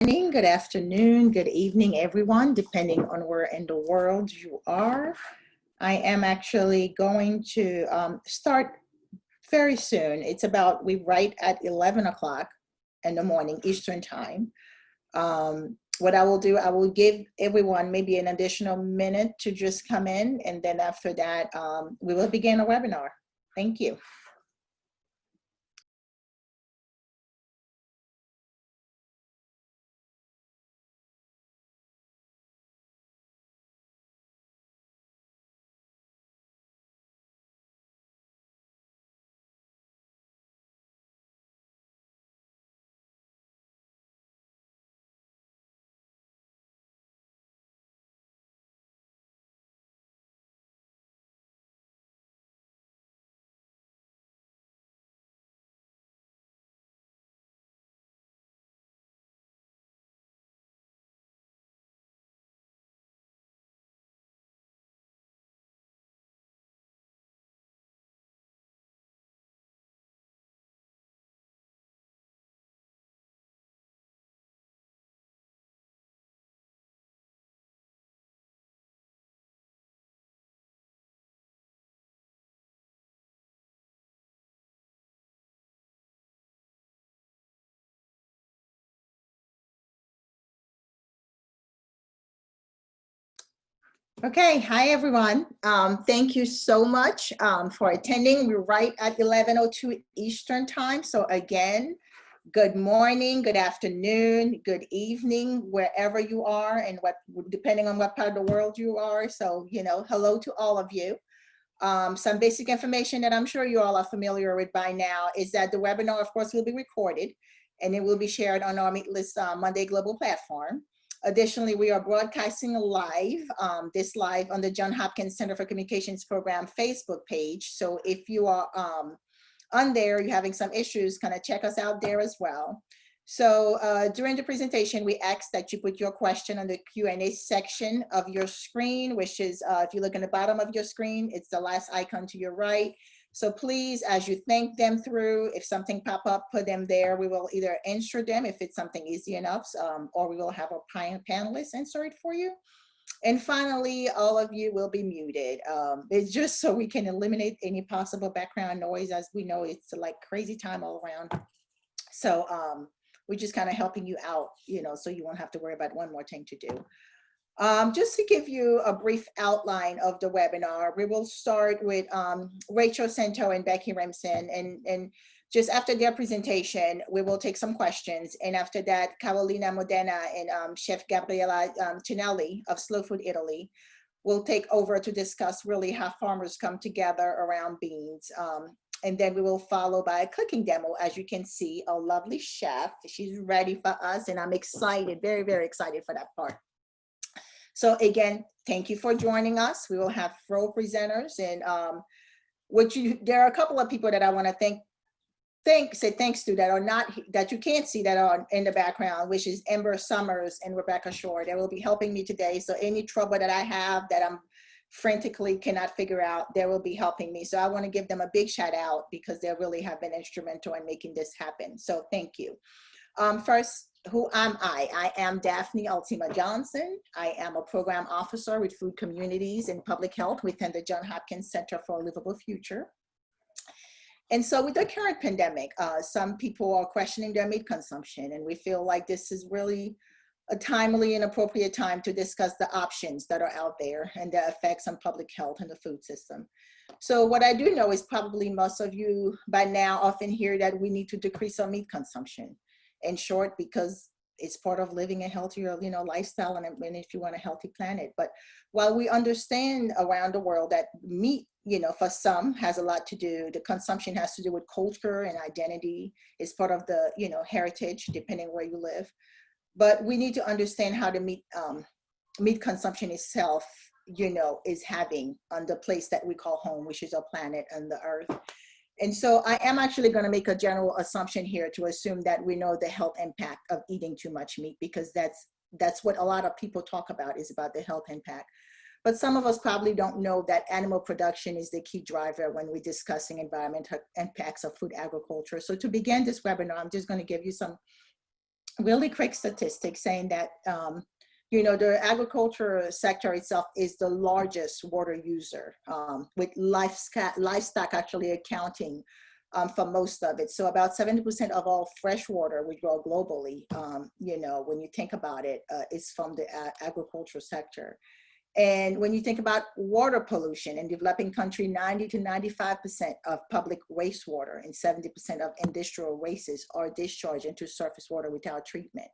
Morning, good afternoon, good evening, everyone, depending on where in the world you are. I am actually going to start very soon. It's about, we write at 11 o'clock in the morning, Eastern time. What I will do, I will give everyone maybe an additional minute to just come in, and then after that, we will begin a webinar. Thank you. Okay, hi everyone. Thank you so much for attending. We're right at 11:02 Eastern time. So again, good morning, good afternoon, good evening, wherever you are and depending on what part of the world you are. So, hello to all of you. Some basic information that I'm sure you all are familiar with by now is that the webinar, of course, will be recorded and it will be shared on our Meatless Monday Global platform. Additionally, we are broadcasting live, this live on the Johns Hopkins Center for Communications Program Facebook page. So if you are on there, you're having some issues, kind of check us out there as well. So during the presentation, we ask that you put your question on the Q&A section of your screen, which is, if you look in the bottom of your screen, it's the last icon to your right. So please, as you think them through, if something pop up, put them there. We will either answer them if it's something easy enough, or we will have a panelist answer it for you. And finally, all of you will be muted. It's just so we can eliminate any possible background noise. As we know, it's like crazy time all around. So we're just kind of helping you out, so you won't have to worry about one more thing to do. Just to give you a brief outline of the webinar, we will start with Rachel Santo and Becky Remsen, and just after their presentation, we will take some questions. And after that, Carolina Modena and Chef Gabriella Cinelli of Slow Food Italy will take over to discuss really how farmers come together around beans. And then we will follow by a cooking demo. As you can see, a lovely chef. She's ready for us, and I'm excited, very, very excited for that part. So again, thank you for joining us. We will have 4 presenters, and there are a couple of people that I want to say thanks to that are not, that you can't see, that are in the background, which is Ember Summers and Rebecca Shore. They will be helping me today. So any trouble that I have that I'm frantically cannot figure out, they will be helping me. So I want to give them a big shout out because they really have been instrumental in making this happen. So thank you. First, who am I? I am Daphne Altima Johnson. I am a program officer with food communities and public health within the Johns Hopkins Center for a Livable Future. And so with the current pandemic, some people are questioning their meat consumption, and we feel like this is really a timely and appropriate time to discuss the options that are out there and the effects on public health and the food system. So what I do know is probably most of you by now often hear that we need to decrease our meat consumption. In short, because it's part of living a healthier, lifestyle, and if you want a healthy planet. But while we understand around the world that meat, for some has a lot to do, the consumption has to do with culture and identity. It's part of the, heritage, depending where you live. But we need to understand how the meat consumption itself, is having on the place that we call home, which is our planet and the earth. And so I am actually going to make a general assumption here to assume that we know the health impact of eating too much meat, because that's what a lot of people talk about, is about the health impact. But some of us probably don't know that animal production is the key driver when we're discussing environmental impacts of food agriculture. So to begin this webinar, I'm just going to give you some really quick statistics saying that, you know, the agriculture sector itself is the largest water user, with livestock actually accounting for most of it. So about 70% of all fresh water we grow globally, you know, when you think about it, is from the agricultural sector. And when you think about water pollution in developing country, 90 to 95% of public wastewater and 70% of industrial wastes are discharged into surface water without treatment.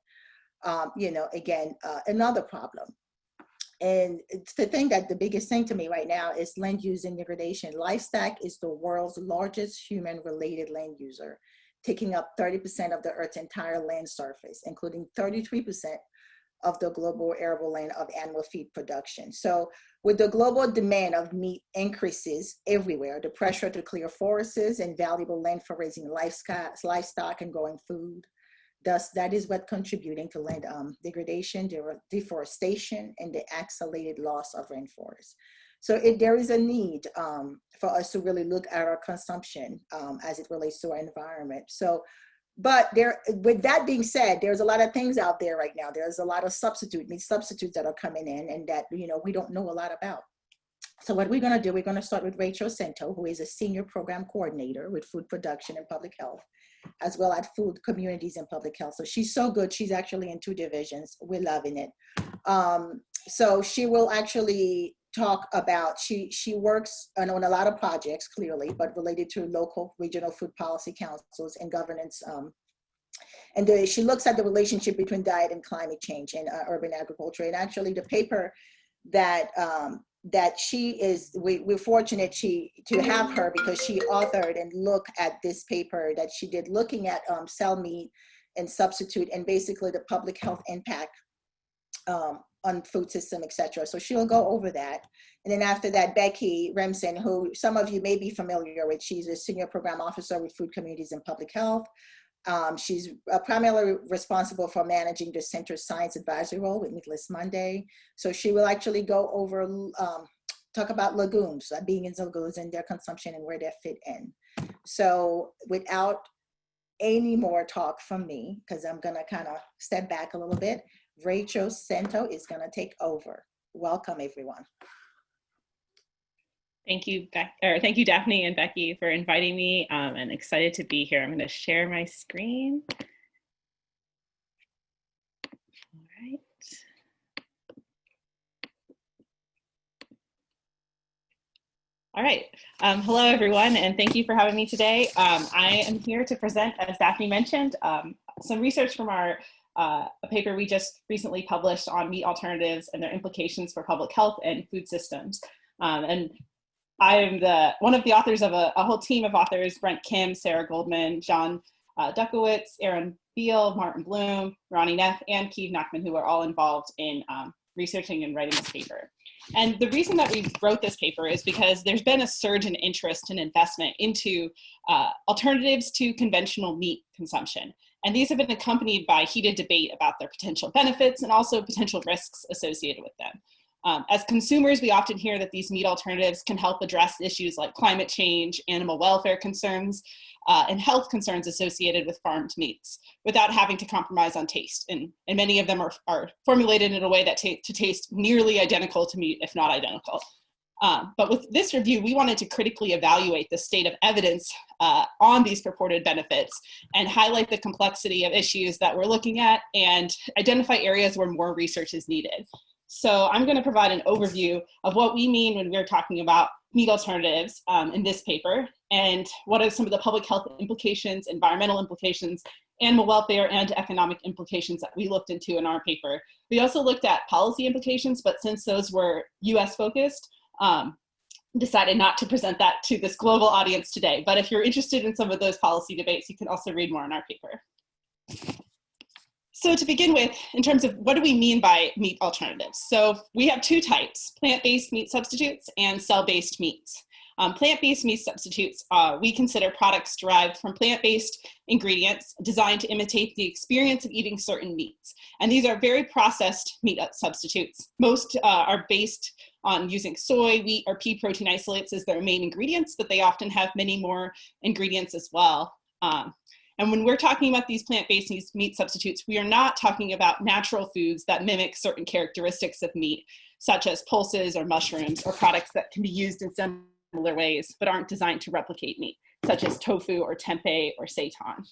You know, again, another problem. And it's the thing that the biggest thing to me right now is land use and degradation. Livestock is the world's largest human-related land user, taking up 30% of the Earth's entire land surface, including 33% of the global arable land of animal feed production. So with the global demand of meat increases everywhere, the pressure to clear forests and valuable land for raising livestock and growing food, thus that is what contributing to land degradation, deforestation, and the accelerated loss of rainforests. So there is a need for us to really look at our consumption as it relates to our environment. So, but with that being said, there's a lot of things out there right now. There's a lot of meat substitutes that are coming in and that, you know, we don't know a lot about. So what we're gonna do, we're gonna start with Rachel Sento, who is a senior program coordinator with food production and public health, as well as food communities and public health. So she's so good. She's actually in 2 divisions. We're loving it. So she will actually talk about, she works on a lot of projects clearly, but related to local regional food policy councils and governance. And she looks at the relationship between diet and climate change and urban agriculture. And actually the paper that we're fortunate to have her, because she authored and looked at this paper that she did looking at cell meat and substitute and basically the public health impact on food system, etc. So she'll go over that. And then after that, Becky Remsen, who some of you may be familiar with, she's a senior program officer with food communities and public health. She's primarily responsible for managing the center's science advisory role with Meatless Monday. So she will actually go over, talk about legumes, beans and legumes and their consumption and where they fit in. So without any more talk from me, because I'm gonna kind of step back a little bit, Rachel Sento is gonna take over. Welcome, everyone. Thank you, thank you, Daphne and Becky, for inviting me. I'm excited to be here. I'm going to share my screen. All right. All right. Hello, everyone, and thank you for having me today. I am here to present, as Daphne mentioned, some research from a paper we just recently published on meat alternatives and their implications for public health and food systems. And I am one of the authors of a whole team of authors: Brent Kim, Sarah Goldman, John Dukowitz, Aaron Beal, Martin Bloom, Ronnie Neff, and Keith Nachman, who are all involved in researching and writing this paper. And the reason that we wrote this paper is because there's been a surge in interest and investment into alternatives to conventional meat consumption. And these have been accompanied by heated debate about their potential benefits and also potential risks associated with them. As consumers, we often hear that these meat alternatives can help address issues like climate change, animal welfare concerns, and health concerns associated with farmed meats without having to compromise on taste. And many of them are formulated in a way that to taste nearly identical to meat, if not identical. But with this review, we wanted to critically evaluate the state of evidence on these purported benefits and highlight the complexity of issues that we're looking at and identify areas where more research is needed. So I'm going to provide an overview of what we mean when we're talking about meat alternatives in this paper, and what are some of the public health implications, environmental implications, animal welfare, and economic implications that we looked into in our paper. We also looked at policy implications, but since those were US focused, decided not to present that to this global audience today. But if you're interested in some of those policy debates, you can also read more in our paper. So to begin with, in terms of what do we mean by meat alternatives? So we have 2 types: plant-based meat substitutes and cell-based meats. Plant-based meat substitutes, we consider products derived from plant-based ingredients designed to imitate the experience of eating certain meats. And these are very processed meat substitutes. Most are based on using soy, wheat, or pea protein isolates as their main ingredients, but they often have many more ingredients as well. And when we're talking about these plant-based meat substitutes, we are not talking about natural foods that mimic certain characteristics of meat, such as pulses or mushrooms, or products that can be used in similar ways but aren't designed to replicate meat, such as tofu or tempeh or seitan.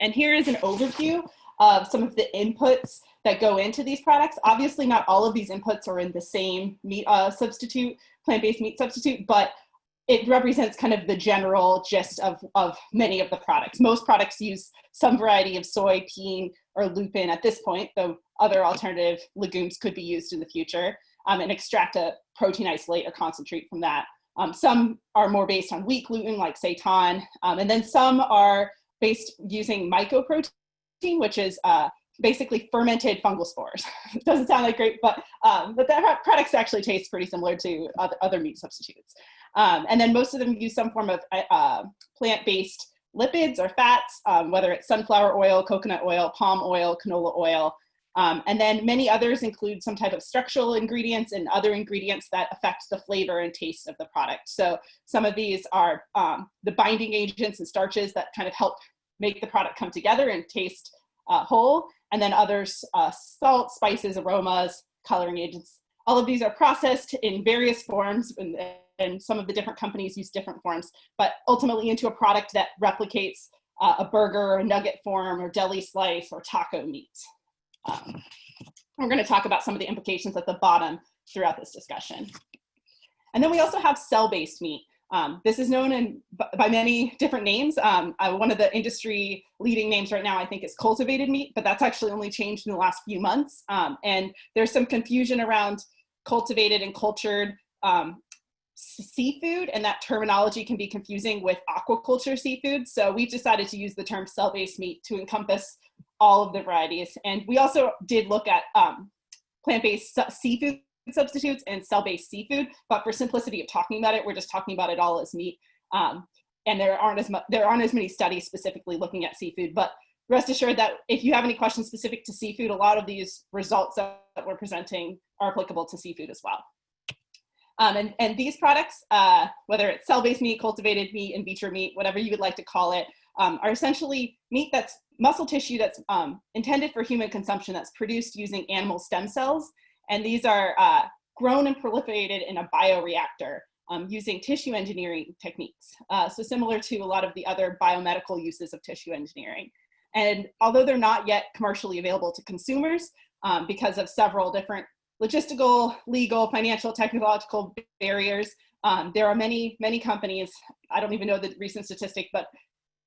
And here is an overview of some of the inputs that go into these products. Obviously, not all of these inputs are in the same meat substitute, plant-based meat substitute, but it represents kind of the general gist of many of the products. Most products use some variety of soy, peen, or lupin at this point, though other alternative legumes could be used in the future, and extract a protein isolate or concentrate from that. Some are more based on wheat gluten, like seitan, and then some are based using mycoprotein, which is basically fermented fungal spores. It doesn't sound like great, but the products actually taste pretty similar to other meat substitutes. And then most of them use some form of plant-based lipids or fats, whether it's sunflower oil, coconut oil, palm oil, canola oil. And then many others include some type of structural ingredients and other ingredients that affect the flavor and taste of the product. So some of these are the binding agents and starches that kind of help make the product come together and taste whole. And then others, salt, spices, aromas, coloring agents. All of these are processed in various forms, and some of the different companies use different forms, but ultimately into a product that replicates a burger, or nugget form, or deli slice, or taco meat. We're going to talk about some of the implications at the bottom throughout this discussion. And then we also have cell-based meat. This is known by many different names. One of the industry leading names right now, I think, is cultivated meat, but that's actually only changed in the last few months. And there's some confusion around cultivated and cultured seafood, and that terminology can be confusing with aquaculture seafood. So we've decided to use the term cell-based meat to encompass all of the varieties. And we also did look at plant-based seafood substitutes and cell-based seafood, but for simplicity of talking about it, we're just talking about it all as meat. And there aren't as many studies specifically looking at seafood, but rest assured that if you have any questions specific to seafood, a lot of these results that we're presenting are applicable to seafood as well. And these products, whether it's cell-based meat, cultivated meat, in vitro meat, whatever you would like to call it, are essentially meat that's muscle tissue that's intended for human consumption, that's produced using animal stem cells. And these are grown and proliferated in a bioreactor using tissue engineering techniques. So similar to a lot of the other biomedical uses of tissue engineering. And although they're not yet commercially available to consumers because of several different logistical, legal, financial, technological barriers, there are many, many companies, I don't even know the recent statistic, but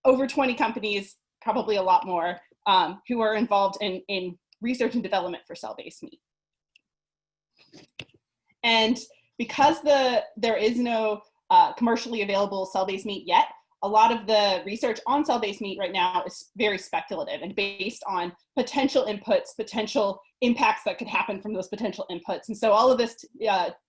over 20 companies, probably a lot more, who are involved in research and development for cell-based meat. And because there is no commercially available cell-based meat yet, a lot of the research on cell-based meat right now is very speculative and based on potential inputs, potential impacts that could happen from those potential inputs. And so all of this,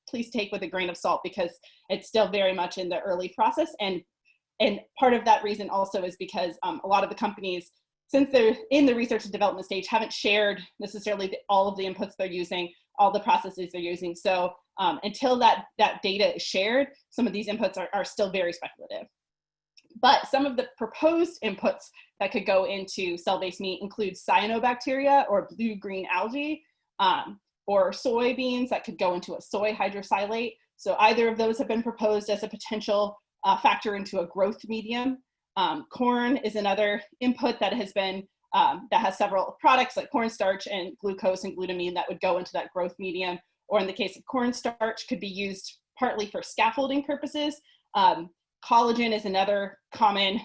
please take with a grain of salt, because it's still very much in the early process. And part of that reason also is because a lot of the companies, since they're in the research and development stage, haven't shared necessarily all of the inputs they're using, all the processes they're using. So until that data is shared, some of these inputs are still very speculative. But some of the proposed inputs that could go into cell-based meat include cyanobacteria or blue-green algae, or soybeans that could go into a soy hydrosilate. So either of those have been proposed as a potential factor into a growth medium. Corn is another input that has been, that has several products like cornstarch and glucose and glutamine that would go into that growth medium. Or in the case of cornstarch, could be used partly for scaffolding purposes. Collagen is another common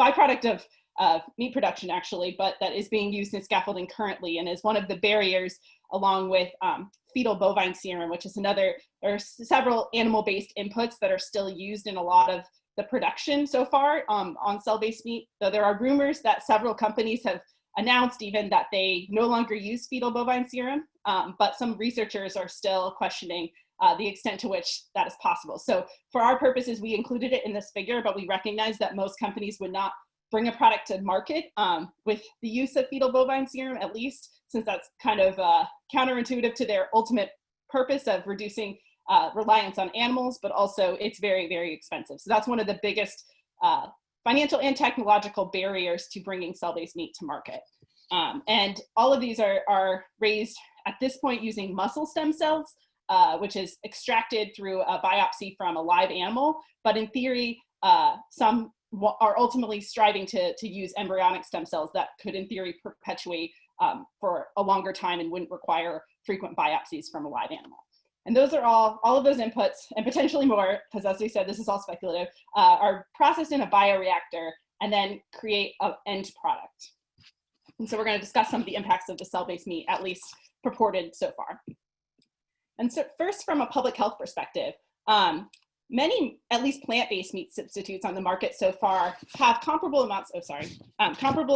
byproduct of meat production, actually, but that is being used in scaffolding currently and is one of the barriers, along with fetal bovine serum, which is another. There are several animal-based inputs that are still used in a lot of the production so far on cell-based meat. Though there are rumors that several companies have announced even that they no longer use fetal bovine serum, but some researchers are still questioning the extent to which that is possible. So for our purposes, we included it in this figure, but we recognize that most companies would not bring a product to market with the use of fetal bovine serum, at least, since that's kind of counterintuitive to their ultimate purpose of reducing reliance on animals, but also it's very, very expensive. So that's one of the biggest financial and technological barriers to bringing cell-based meat to market. And all of these are raised at this point using muscle stem cells, which is extracted through a biopsy from a live animal. But in theory, some are ultimately striving to use embryonic stem cells that could, in theory, perpetuate for a longer time and wouldn't require frequent biopsies from a live animal. And those are all of those inputs, and potentially more, because as we said, this is all speculative, are processed in a bioreactor and then create an end product. And so we're going to discuss some of the impacts of the cell-based meat, at least purported so far. And so first, from a public health perspective, many, at least plant-based meat substitutes on the market so far have comparable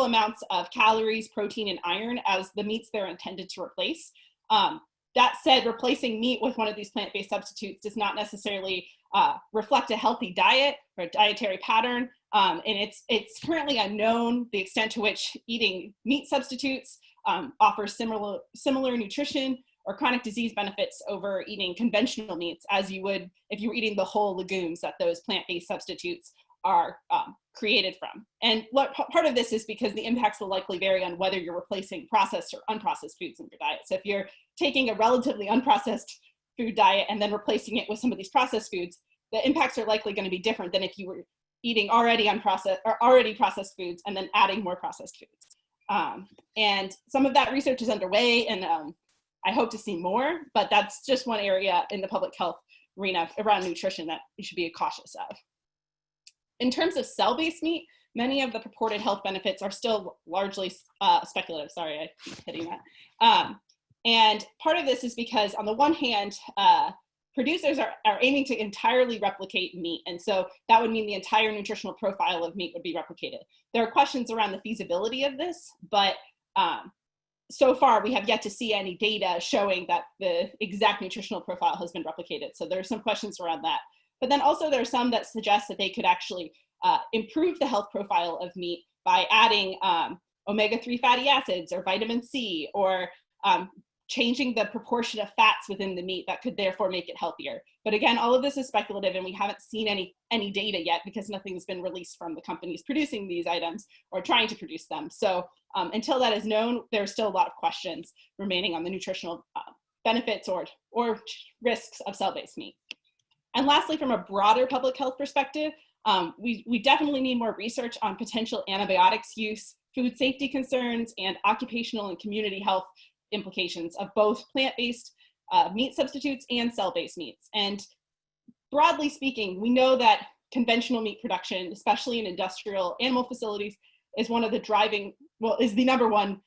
amounts of calories, protein, and iron as the meats they're intended to replace. That said, replacing meat with one of these plant-based substitutes does not necessarily reflect a healthy diet or a dietary pattern. And it's currently unknown the extent to which eating meat substitutes offers similar nutrition or chronic disease benefits over eating conventional meats as you would if you were eating the whole legumes that those plant-based substitutes are created from. And part of this is because the impacts will likely vary on whether you're replacing processed or unprocessed foods in your diet. So if you're taking a relatively unprocessed food diet and then replacing it with some of these processed foods, the impacts are likely going to be different than if you were eating already processed foods and then adding more processed foods. And some of that research is underway, and I hope to see more, but that's just one area in the public health arena around nutrition that you should be cautious of. In terms of cell-based meat, many of the purported health benefits are still largely speculative. Sorry, I keep hitting that. And part of this is because on the one hand, producers are aiming to entirely replicate meat. And so that would mean the entire nutritional profile of meat would be replicated. There are questions around the feasibility of this, but so far we have yet to see any data showing that the exact nutritional profile has been replicated. So there are some questions around that. But then also there are some that suggest that they could actually improve the health profile of meat by adding omega-3 fatty acids or vitamin C, or changing the proportion of fats within the meat that could therefore make it healthier. But again, all of this is speculative, and we haven't seen any data yet because nothing's been released from the companies producing these items or trying to produce them. So until that is known, there's still a lot of questions remaining on the nutritional benefits or risks of cell-based meat. And lastly, from a broader public health perspective, we definitely need more research on potential antibiotics use, food safety concerns, and occupational and community health implications of both plant-based meat substitutes and cell-based meats. And broadly speaking, we know that conventional meat production, especially in industrial animal facilities, is one of the is the number one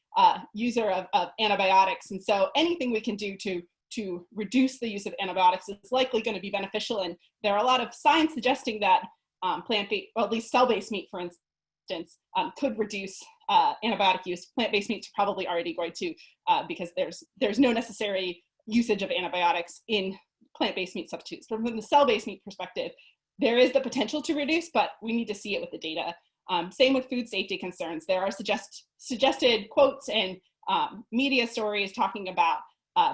user of antibiotics. And so anything we can do to reduce the use of antibiotics is likely going to be beneficial. And there are a lot of science suggesting that plant-based, or at least cell-based meat, for instance, could reduce antibiotic use. Plant-based meats are probably already going to, because there's no necessary usage of antibiotics in plant-based meat substitutes. From the cell-based meat perspective, there is the potential to reduce, but we need to see it with the data. Same with food safety concerns. There are suggested quotes and media stories talking about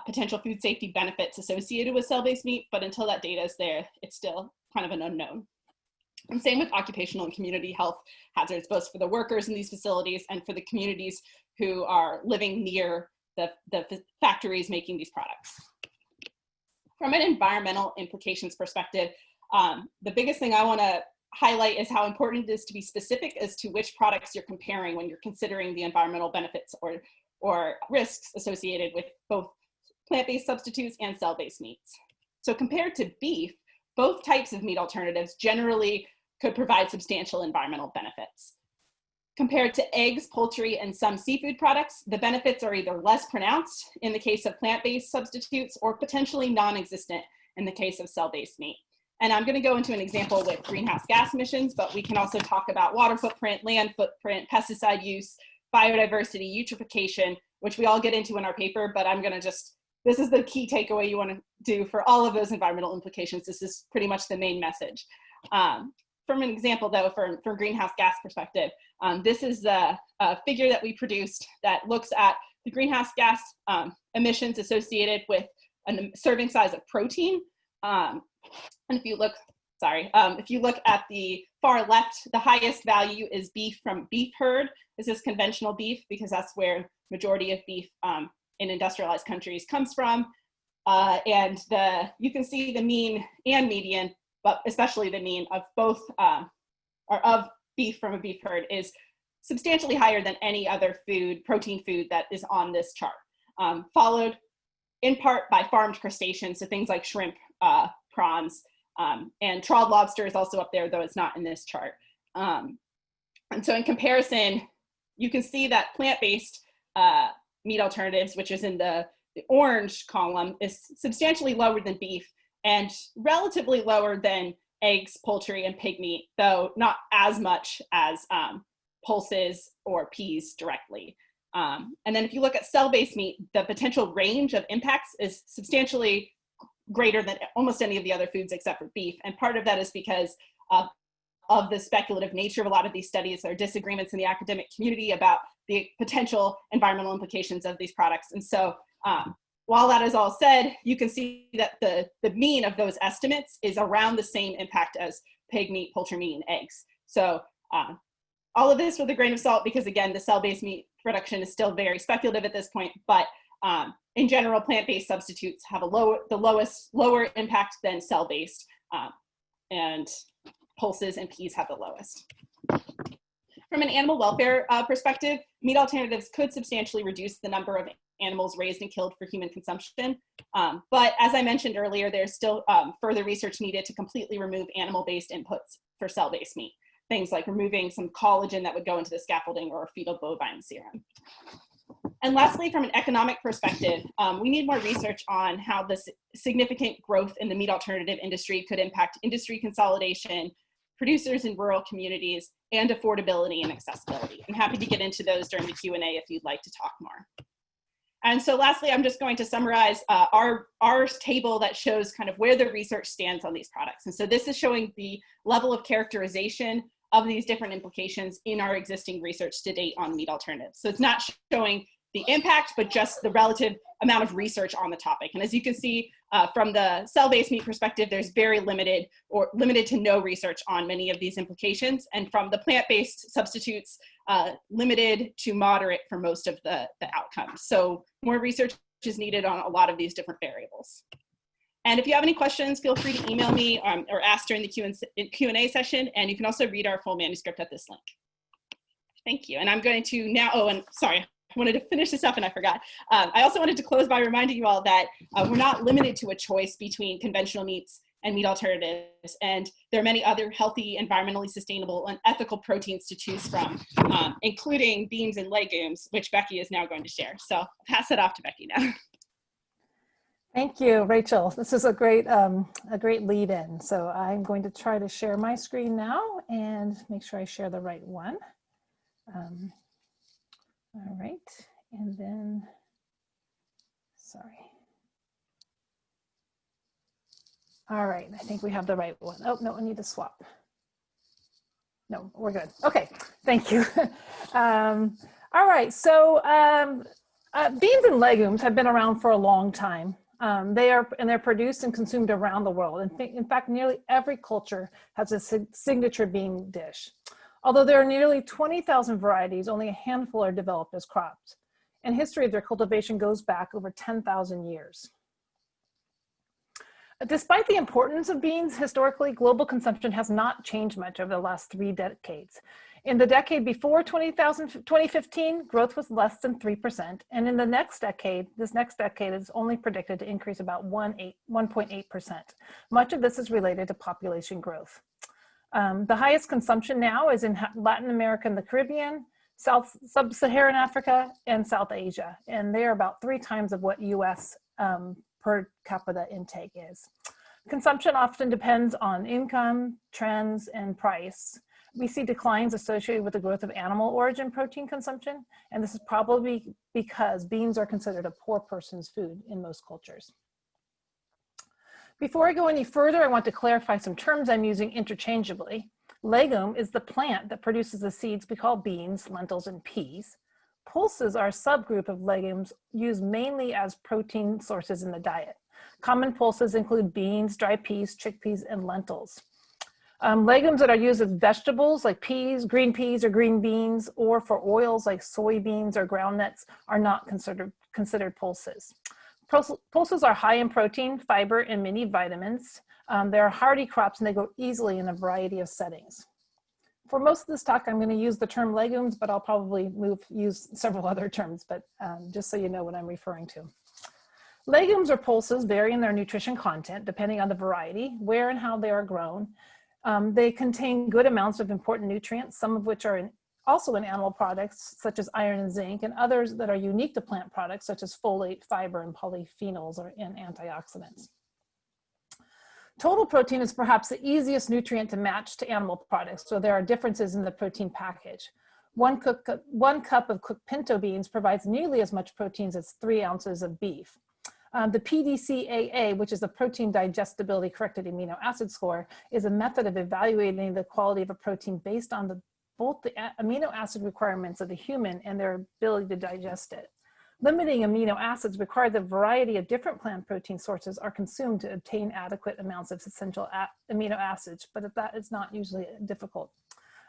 potential food safety benefits associated with cell-based meat, but until that data is there, it's still kind of an unknown. And same with occupational and community health hazards, both for the workers in these facilities and for the communities who are living near the factories making these products. From an environmental implications perspective, the biggest thing I want to highlight is how important it is to be specific as to which products you're comparing when you're considering the environmental benefits or risks associated with both plant-based substitutes and cell-based meats. So compared to beef, both types of meat alternatives generally could provide substantial environmental benefits. Compared to eggs, poultry, and some seafood products, the benefits are either less pronounced in the case of plant-based substitutes or potentially non-existent in the case of cell-based meat. And I'm going to go into an example with greenhouse gas emissions, but we can also talk about water footprint, land footprint, pesticide use, biodiversity, eutrophication, which we all get into in our paper, but I'm going to this is the key takeaway you want to do for all of those environmental implications. This is pretty much the main message. From an example though, from greenhouse gas perspective, this is a figure that we produced that looks at the greenhouse gas emissions associated with a serving size of protein. And if you look sorry, if you look at the far left, the highest value is beef from beef herd. This is conventional beef because that's where majority of beef in industrialized countries comes from. And you can see the mean and median, but especially the mean of both, or of beef from a beef herd is substantially higher than any other food, protein food that is on this chart, followed in part by farmed crustaceans, so things like shrimp, prawns, and trawled lobster is also up there, though it's not in this chart. And so in comparison, you can see that plant-based meat alternatives, which is in the orange column, is substantially lower than beef and relatively lower than eggs, poultry, and pig meat, though not as much as pulses or peas directly. And then if you look at cell-based meat, the potential range of impacts is substantially greater than almost any of the other foods except for beef. And part of that is because of the speculative nature of a lot of these studies. There are disagreements in the academic community about the potential environmental implications of these products. And so while that is all said, you can see that the mean of those estimates is around the same impact as pig meat, poultry meat, and eggs. So all of this with a grain of salt, because again, the cell-based meat production is still very speculative at this point, but in general, plant-based substitutes have lower impact than cell-based, and pulses and peas have the lowest. From an animal welfare perspective, meat alternatives could substantially reduce the number of animals raised and killed for human consumption. But as I mentioned earlier, there's still further research needed to completely remove animal-based inputs for cell-based meat. Things like removing some collagen that would go into the scaffolding or fetal bovine serum. And lastly, from an economic perspective, we need more research on how this significant growth in the meat alternative industry could impact industry consolidation, producers in rural communities, and affordability and accessibility. I'm happy to get into those during the Q&A if you'd like to talk more. And so lastly, I'm just going to summarize our table that shows kind of where the research stands on these products. And so this is showing the level of characterization of these different implications in our existing research to date on meat alternatives. So it's not showing the impact, but just the relative amount of research on the topic. And as you can see from the cell-based meat perspective, there's very limited or limited to no research on many of these implications. And from the plant-based substitutes, limited to moderate for most of the outcomes. So more research is needed on a lot of these different variables. And if you have any questions, feel free to email me or ask during the Q&A session. And you can also read our full manuscript at this link. Thank you. And I'm going to now, oh, and sorry, I wanted to finish this up and I forgot. I also wanted to close by reminding you all that we're not limited to a choice between conventional meats and meat alternatives. And there are many other healthy, environmentally sustainable, and ethical proteins to choose from, including beans and legumes, which Becky is now going to share. So I'll pass it off to Becky now. Thank you, Rachel. This is a great lead in. So I'm going to try to share my screen now and make sure I share the right one. All right, and then, sorry. All right, I think we have the right one. Oh, no, I need to swap. No, we're good. Okay, thank you. All right, so beans and legumes have been around for a long time. They're produced and consumed around the world. In fact, nearly every culture has a signature bean dish. Although there are nearly 20,000 varieties, only a handful are developed as crops. And history of their cultivation goes back over 10,000 years. Despite the importance of beans, historically, global consumption has not changed much over the last 3 decades. In the decade before 2015, growth was less than 3%. And in the next decade, this next decade is only predicted to increase about 1.8%. Much of this is related to population growth. The highest consumption now is in Latin America and the Caribbean, Sub-Saharan Africa, and South Asia. And they are about 3 times of what US per capita intake is. Consumption often depends on income, trends, and price. We see declines associated with the growth of animal origin protein consumption, and this is probably because beans are considered a poor person's food in most cultures. Before I go any further, I want to clarify some terms I'm using interchangeably. Legume is the plant that produces the seeds we call beans, lentils, and peas. Pulses are a subgroup of legumes used mainly as protein sources in the diet. Common pulses include beans, dry peas, chickpeas, and lentils. Legumes that are used as vegetables like peas, green peas or green beans, or for oils like soybeans or groundnuts are not considered pulses. Pulses are high in protein, fiber, and many vitamins. They're hardy crops and they grow easily in a variety of settings. For most of this talk, I'm going to use the term legumes, but I'll probably use several other terms, but just so you know what I'm referring to. Legumes or pulses vary in their nutrition content depending on the variety, where and how they are grown. They contain good amounts of important nutrients, some of which are also in animal products, such as iron and zinc, and others that are unique to plant products, such as folate, fiber, and polyphenols and antioxidants. Total protein is perhaps the easiest nutrient to match to animal products, so there are differences in the protein package. One cup of cooked pinto beans provides nearly as much protein as 3 ounces of beef. The PDCAA, which is the protein digestibility corrected amino acid score, is a method of evaluating the quality of a protein based on both the amino acid requirements of the human and their ability to digest it. Limiting amino acids require that a variety of different plant protein sources are consumed to obtain adequate amounts of essential amino acids, but that is not usually difficult.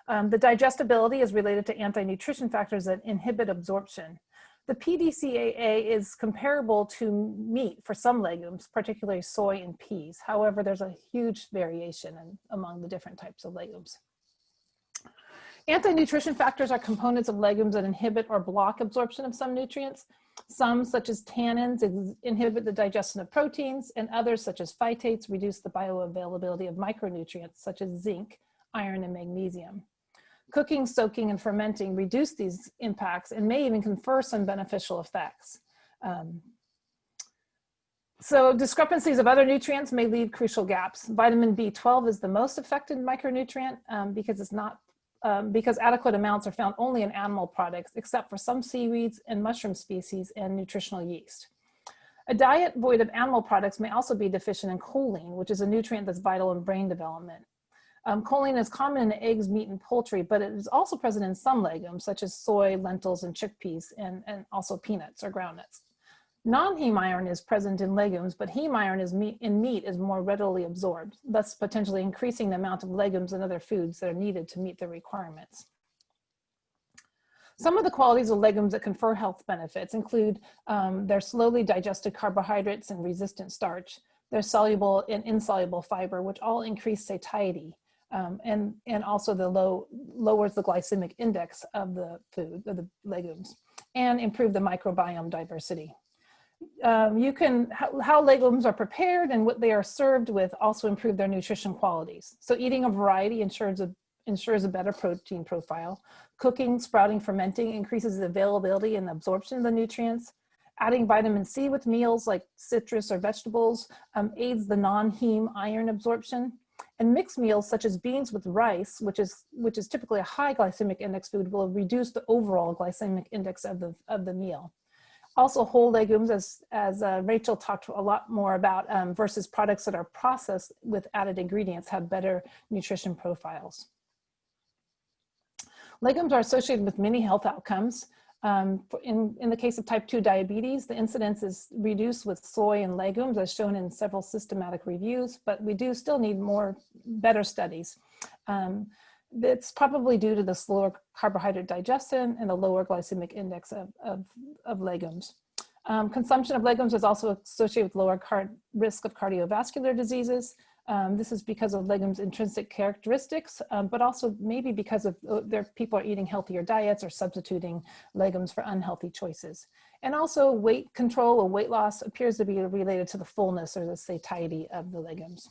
The digestibility is related to anti-nutrition factors that inhibit absorption. The PDCAA is comparable to meat for some legumes, particularly soy and peas. However, there's a huge variation among the different types of legumes. Anti-nutrition factors are components of legumes that inhibit or block absorption of some nutrients. Some, such as tannins, inhibit the digestion of proteins, and others, such as phytates, reduce the bioavailability of micronutrients, such as zinc, iron, and magnesium. Cooking, soaking, and fermenting reduce these impacts and may even confer some beneficial effects. So discrepancies of other nutrients may leave crucial gaps. Vitamin B12 is the most affected micronutrient because adequate amounts are found only in animal products, except for some seaweeds and mushroom species and nutritional yeast. A diet void of animal products may also be deficient in choline, which is a nutrient that's vital in brain development. Choline is common in eggs, meat, and poultry, but it is also present in some legumes, such as soy, lentils, and chickpeas, and also peanuts or groundnuts. Non-heme iron is present in legumes, but heme iron in meat is more readily absorbed, thus potentially increasing the amount of legumes and other foods that are needed to meet the requirements. Some of the qualities of legumes that confer health benefits include their slowly digested carbohydrates and resistant starch, their soluble and insoluble fiber, which all increase satiety, and also lowers the glycemic index of the food, of the legumes, and improve the microbiome diversity. How legumes are prepared and what they are served with also improve their nutrition qualities. So eating a variety ensures a better protein profile. Cooking, sprouting, fermenting increases the availability and absorption of the nutrients. Adding vitamin C with meals like citrus or vegetables aids the non-heme iron absorption. And mixed meals such as beans with rice, which is typically a high glycemic index food, will reduce the overall glycemic index of the meal. Also, whole legumes, as Rachel talked a lot more about, versus products that are processed with added ingredients, have better nutrition profiles. Legumes are associated with many health outcomes. In the case of type 2 diabetes, the incidence is reduced with soy and legumes, as shown in several systematic reviews, but we do still need better studies. It's probably due to the slower carbohydrate digestion and the lower glycemic index of legumes. Consumption of legumes is also associated with lower risk of cardiovascular diseases. This is because of legumes' intrinsic characteristics, but also maybe because of people are eating healthier diets or substituting legumes for unhealthy choices. And also weight control or weight loss appears to be related to the fullness or the satiety of the legumes.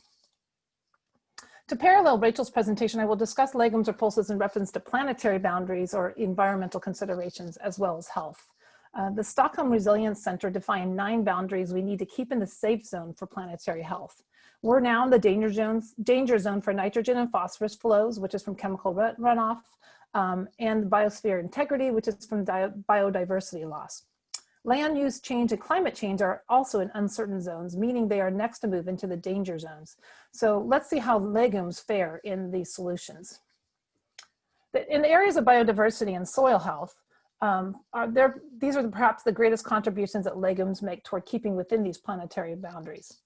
To parallel Rachel's presentation, I will discuss legumes or pulses in reference to planetary boundaries or environmental considerations, as well as health. The Stockholm Resilience Center defined 9 boundaries we need to keep in the safe zone for planetary health. We're now in the danger zone for nitrogen and phosphorus flows, which is from chemical runoff, and biosphere integrity, which is from biodiversity loss. Land use change and climate change are also in uncertain zones, meaning they are next to move into the danger zones. So let's see how legumes fare in these solutions. In the areas of biodiversity and soil health, these are perhaps the greatest contributions that legumes make toward keeping within these planetary boundaries.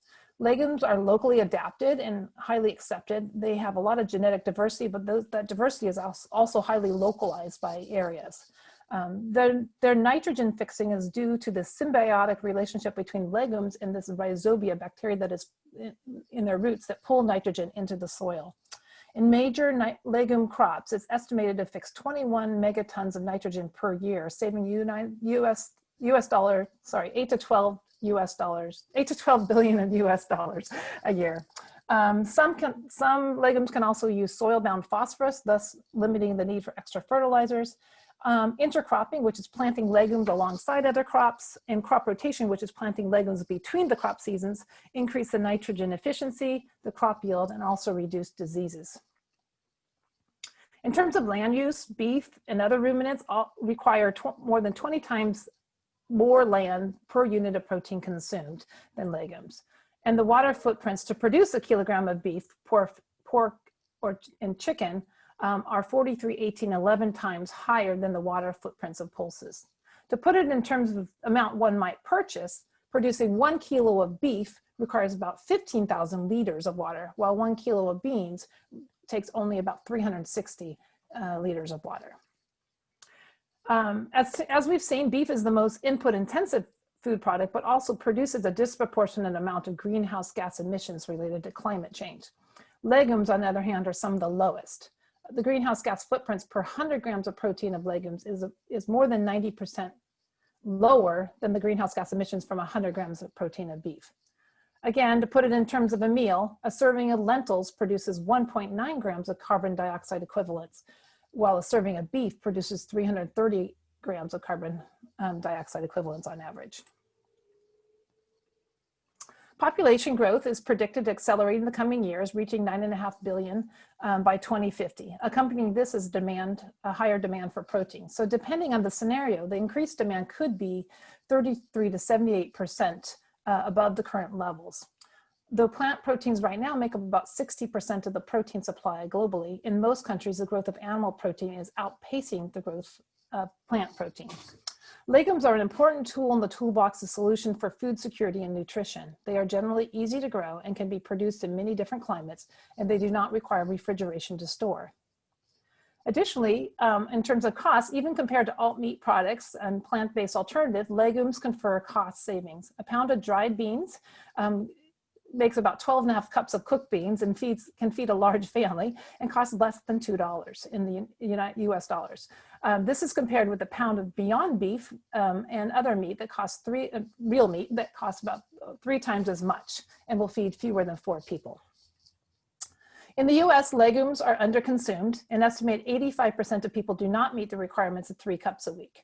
Legumes are locally adapted and highly accepted. They have a lot of genetic diversity, but that diversity is also highly localized by areas. Their nitrogen fixing is due to the symbiotic relationship between legumes and this rhizobia bacteria that is in their roots that pull nitrogen into the soil. In major legume crops, it's estimated to fix 21 megatons of nitrogen per year, saving US dollar, sorry, 8 to 12 billion of US dollars a year. Some legumes can also use soil-bound phosphorus, thus limiting the need for extra fertilizers. Intercropping, which is planting legumes alongside other crops, and crop rotation, which is planting legumes between the crop seasons, increase the nitrogen efficiency, the crop yield, and also reduce diseases. In terms of land use, beef and other ruminants require more than 20 times more land per unit of protein consumed than legumes. And the water footprints to produce a kilogram of beef, pork and chicken are 43, 18, 11 times higher than the water footprints of pulses. To put it in terms of amount one might purchase, producing 1 kilo of beef requires about 15,000 liters of water, while 1 kilo of beans takes only about 360 liters of water. As we've seen, beef is the most input intensive food product, but also produces a disproportionate amount of greenhouse gas emissions related to climate change. Legumes, on the other hand, are some of the lowest. The greenhouse gas footprints per 100 grams of protein of legumes is more than 90% lower than the greenhouse gas emissions from 100 grams of protein of beef. Again, to put it in terms of a meal, a serving of lentils produces 1.9 grams of carbon dioxide equivalents, while a serving of beef produces 330 grams of carbon dioxide equivalents on average. Population growth is predicted to accelerate in the coming years, reaching 9.5 billion by 2050. Accompanying this is a higher demand for protein. So depending on the scenario, the increased demand could be 33 to 78% above the current levels. Though plant proteins right now make up about 60% of the protein supply globally, in most countries, the growth of animal protein is outpacing the growth of plant protein. Legumes are an important tool in the toolbox of solution for food security and nutrition. They are generally easy to grow and can be produced in many different climates, and they do not require refrigeration to store. Additionally, in terms of cost, even compared to alt meat products and plant-based alternatives, legumes confer cost savings. A pound of dried beans makes about 12.5 cups of cooked beans and can feed a large family and costs less than $2 in the US dollars. This is compared with a pound of Beyond Beef and other meat that costs real meat that costs about 3 times as much and will feed fewer than 4 people. In the US, legumes are underconsumed. An estimated 85% of people do not meet the requirements of 3 cups a week.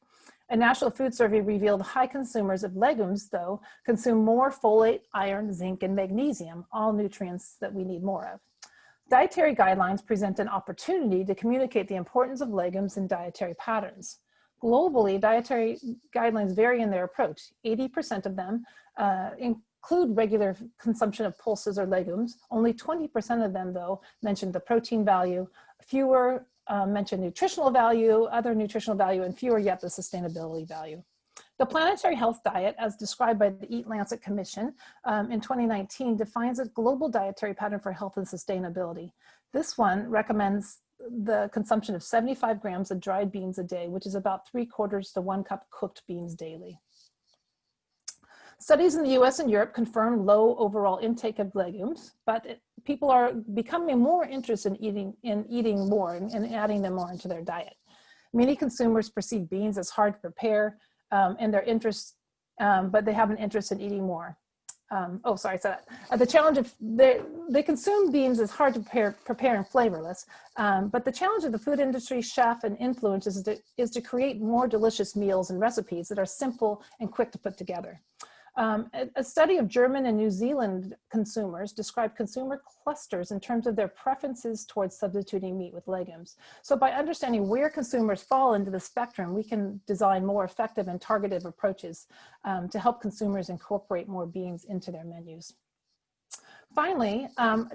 A National Food Survey revealed high consumers of legumes, though, consume more folate, iron, zinc, and magnesium, all nutrients that we need more of. Dietary guidelines present an opportunity to communicate the importance of legumes in dietary patterns. Globally, dietary guidelines vary in their approach. 80% of them include regular consumption of pulses or legumes. Only 20% of them, though, mention the protein value. Fewer mention nutritional value, other nutritional value, and fewer yet the sustainability value. The Planetary Health Diet, as described by the Eat Lancet Commission in 2019, defines a global dietary pattern for health and sustainability. This one recommends the consumption of 75 grams of dried beans a day, which is about 3/4 to 1 cup cooked beans daily. Studies in the US and Europe confirm low overall intake of legumes, but people are becoming more interested in eating more and adding them more into their diet. Many consumers perceive beans as hard to prepare and their interest, but they have an interest in eating more. The challenge of they consume beans is hard to prepare and flavorless, but the challenge of the food industry, chef, and influencers is to create more delicious meals and recipes that are simple and quick to put together. A study of German and New Zealand consumers described consumer clusters in terms of their preferences towards substituting meat with legumes. So by understanding where consumers fall into the spectrum, we can design more effective and targeted approaches to help consumers incorporate more beans into their menus. Finally,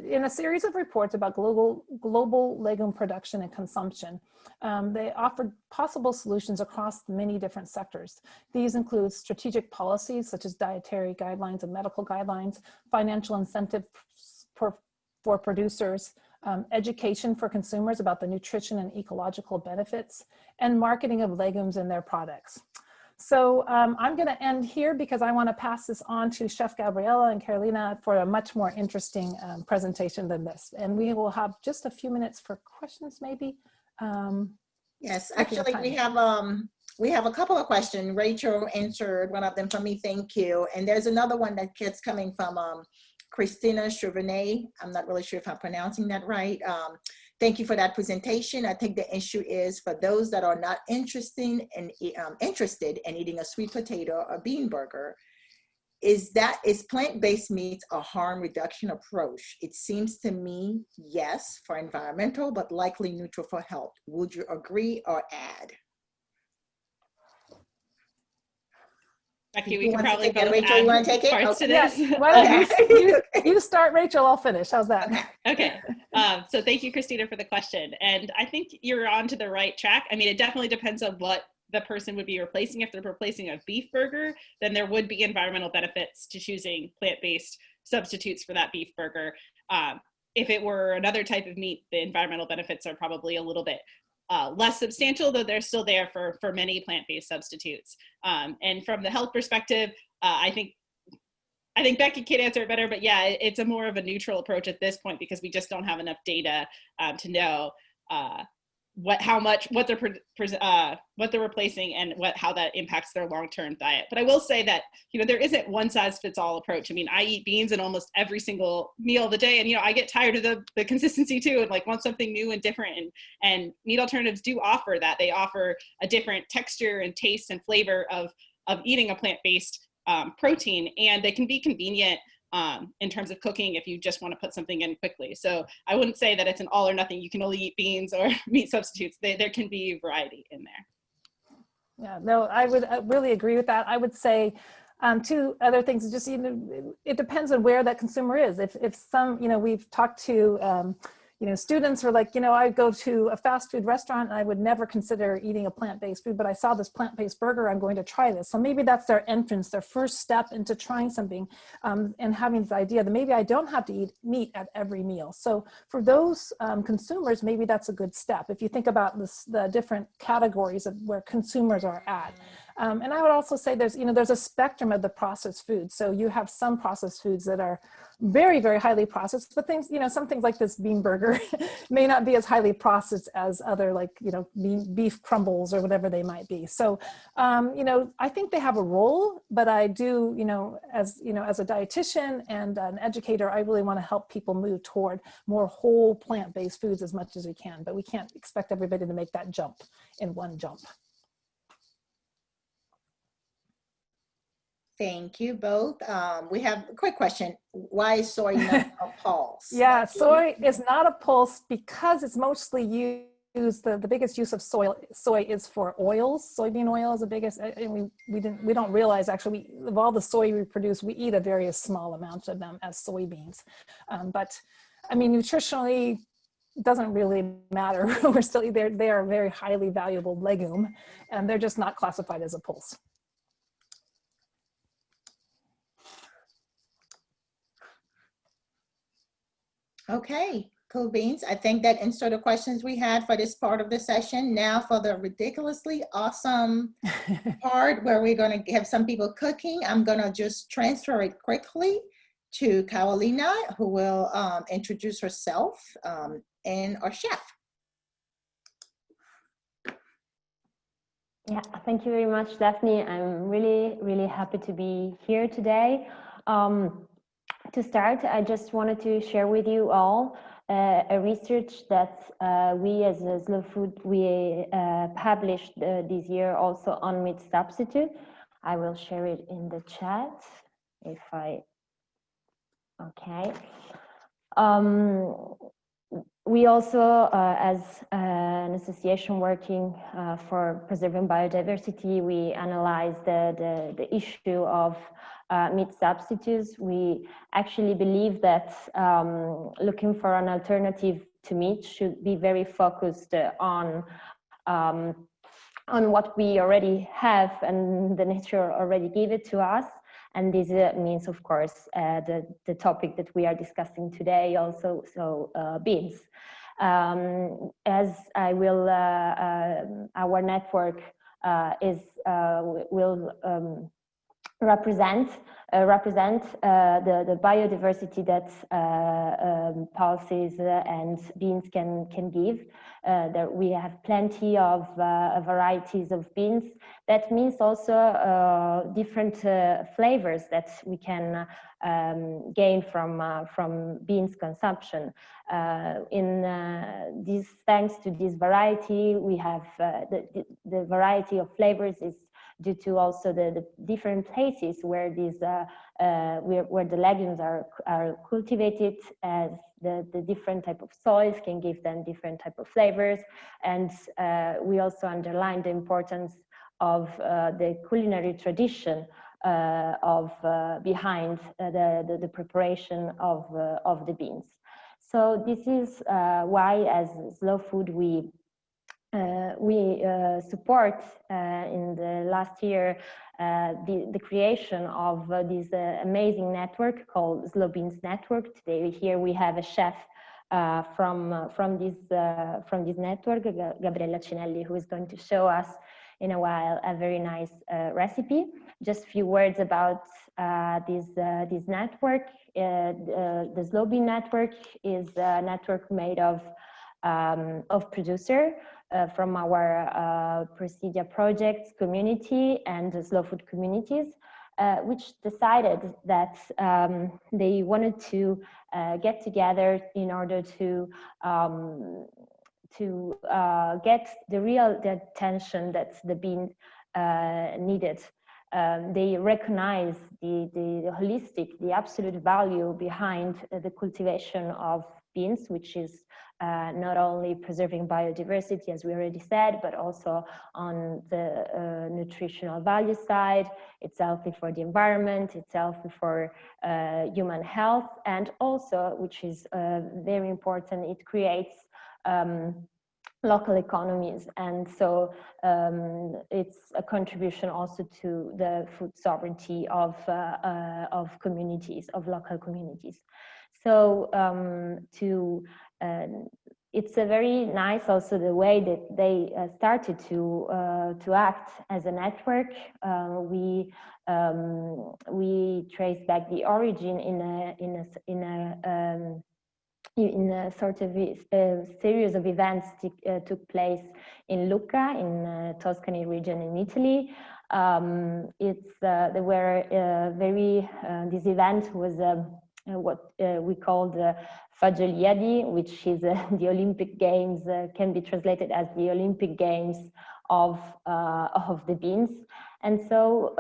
in a series of reports about global legume production and consumption, they offered possible solutions across many different sectors. These include strategic policies such as dietary guidelines and medical guidelines, financial incentives for producers, education for consumers about the nutrition and ecological benefits, and marketing of legumes and their products. So I'm going to end here because I want to pass this on to Chef Gabriela and Carolina for a much more interesting presentation than this. And we will have just a few minutes for questions, maybe. Yes, actually, we have a couple of questions. Rachel answered one of them for me. Thank you. And there's another one that's coming from Christina Chauvenet. I'm not really sure if I'm pronouncing that right. Thank you for that presentation. I think the issue is for those that are not interested in eating a sweet potato or bean burger, is plant-based meats a harm reduction approach? It seems to me, yes, for environmental, but likely neutral for health. Would you agree or add? Becky, we can probably both Rachel, you want to take it? parts to Yes. this. Why don't you start, Rachel, I'll finish. How's that? Okay. So thank you, Christina, for the question. And I think you're on to the right track. I mean, it definitely depends on what the person would be replacing. If they're replacing a beef burger, then there would be environmental benefits to choosing plant-based substitutes for that beef burger. If it were another type of meat, the environmental benefits are probably a little bit less substantial, though they're still there for many plant-based substitutes. And from the health perspective, I think Becky can answer it better, but yeah, it's a more of a neutral approach at this point because we just don't have enough data to know what they're replacing and how that impacts their long-term diet. But I will say that, there isn't one size fits all approach. I mean, I eat beans in almost every single meal of the day, and I get tired of the consistency too, and like want something new and different. And meat alternatives do offer that. They offer a different texture and taste and flavor of eating a plant-based protein, and they can be convenient in terms of cooking if you just want to put something in quickly. So I wouldn't say that it's an all or nothing. You can only eat beans or meat substitutes. There can be variety in there. Yeah, no, I would really agree with that. I would say two other things. Just it depends on where that consumer is. If some, we've talked to students are like, I go to a fast food restaurant and I would never consider eating a plant-based food, but I saw this plant-based burger, I'm going to try this. So maybe that's their entrance, their first step into trying something and having this idea that maybe I don't have to eat meat at every meal. So for those consumers, maybe that's a good step. If you think about the different categories of where consumers are at. And I would also say there's a spectrum of the processed foods. So you have some processed foods that are very, very highly processed, but things, some things like this bean burger may not be as highly processed as other beef crumbles or whatever they might be. So, I think they have a role, but I do, as a dietitian and an educator, I really want to help people move toward more whole plant-based foods as much as we can, but we can't expect everybody to make that jump in one jump. Thank you both. We have a quick question. Why is soy not a pulse? Yeah, soy is not a pulse because it's mostly used, the biggest use of soy is for oils. Soybean oil is the biggest, and we don't realize actually, of all the soy we produce, we eat a very small amount of them as soybeans. But I mean, nutritionally, it doesn't really matter. They are a very highly valuable legume, and they're just not classified as a pulse. Okay, cool beans. I think that ends the questions we had for this part of the session. Now for the ridiculously awesome part where we're going to have some people cooking. I'm going to just transfer it quickly to Carolina, who will introduce herself and our chef. Yeah, thank you very much, Daphne. I'm really, really happy to be here today. To start, I just wanted to share with you all a research that we as a Slow Food, we published this year also on meat substitute. I will share it in the chat okay. We also, as an association working for preserving biodiversity, we analyze the issue of meat substitutes. We actually believe that looking for an alternative to meat should be very focused on what we already have and the nature already gave it to us. And this means, of course, the topic that we are discussing today also, so beans. As I will, our network will represent the biodiversity that pulses and beans can give. That we have plenty of varieties of beans. That means also different flavors that we can gain from beans consumption. Thanks to this variety, we have the variety of flavors is due to also the different places where these where the legumes are cultivated, as the different type of soils can give them different type of flavors. And we also underline the importance of the culinary tradition behind the preparation of the beans. So this is why, as Slow Food, we support in the last year the creation of this amazing network called Slow Beans Network. Today here we have a chef from this network, Gabriella Cinelli, who is going to show us in a while a very nice recipe. Just a few words about this network. The Slow Bean Network is a network made of producers from our Presidia projects community and the slow food communities, which decided that they wanted to get together in order to get the attention that the bean needed. They recognize the holistic, the absolute value behind the cultivation of beans, which is not only preserving biodiversity, as we already said, but also on the nutritional value side. It's healthy for the environment, it's healthy for human health, and also, which is very important, it creates local economies, and so it's a contribution also to the food sovereignty of communities, of local communities. So it's a very nice also the way that they started to act as a network. We trace back the origin in a sort of a series of events took place in Lucca, in Tuscany region in Italy. There were this event was what we call the Fagioliadi, which is the Olympic Games, can be translated as the Olympic Games of the beans. And so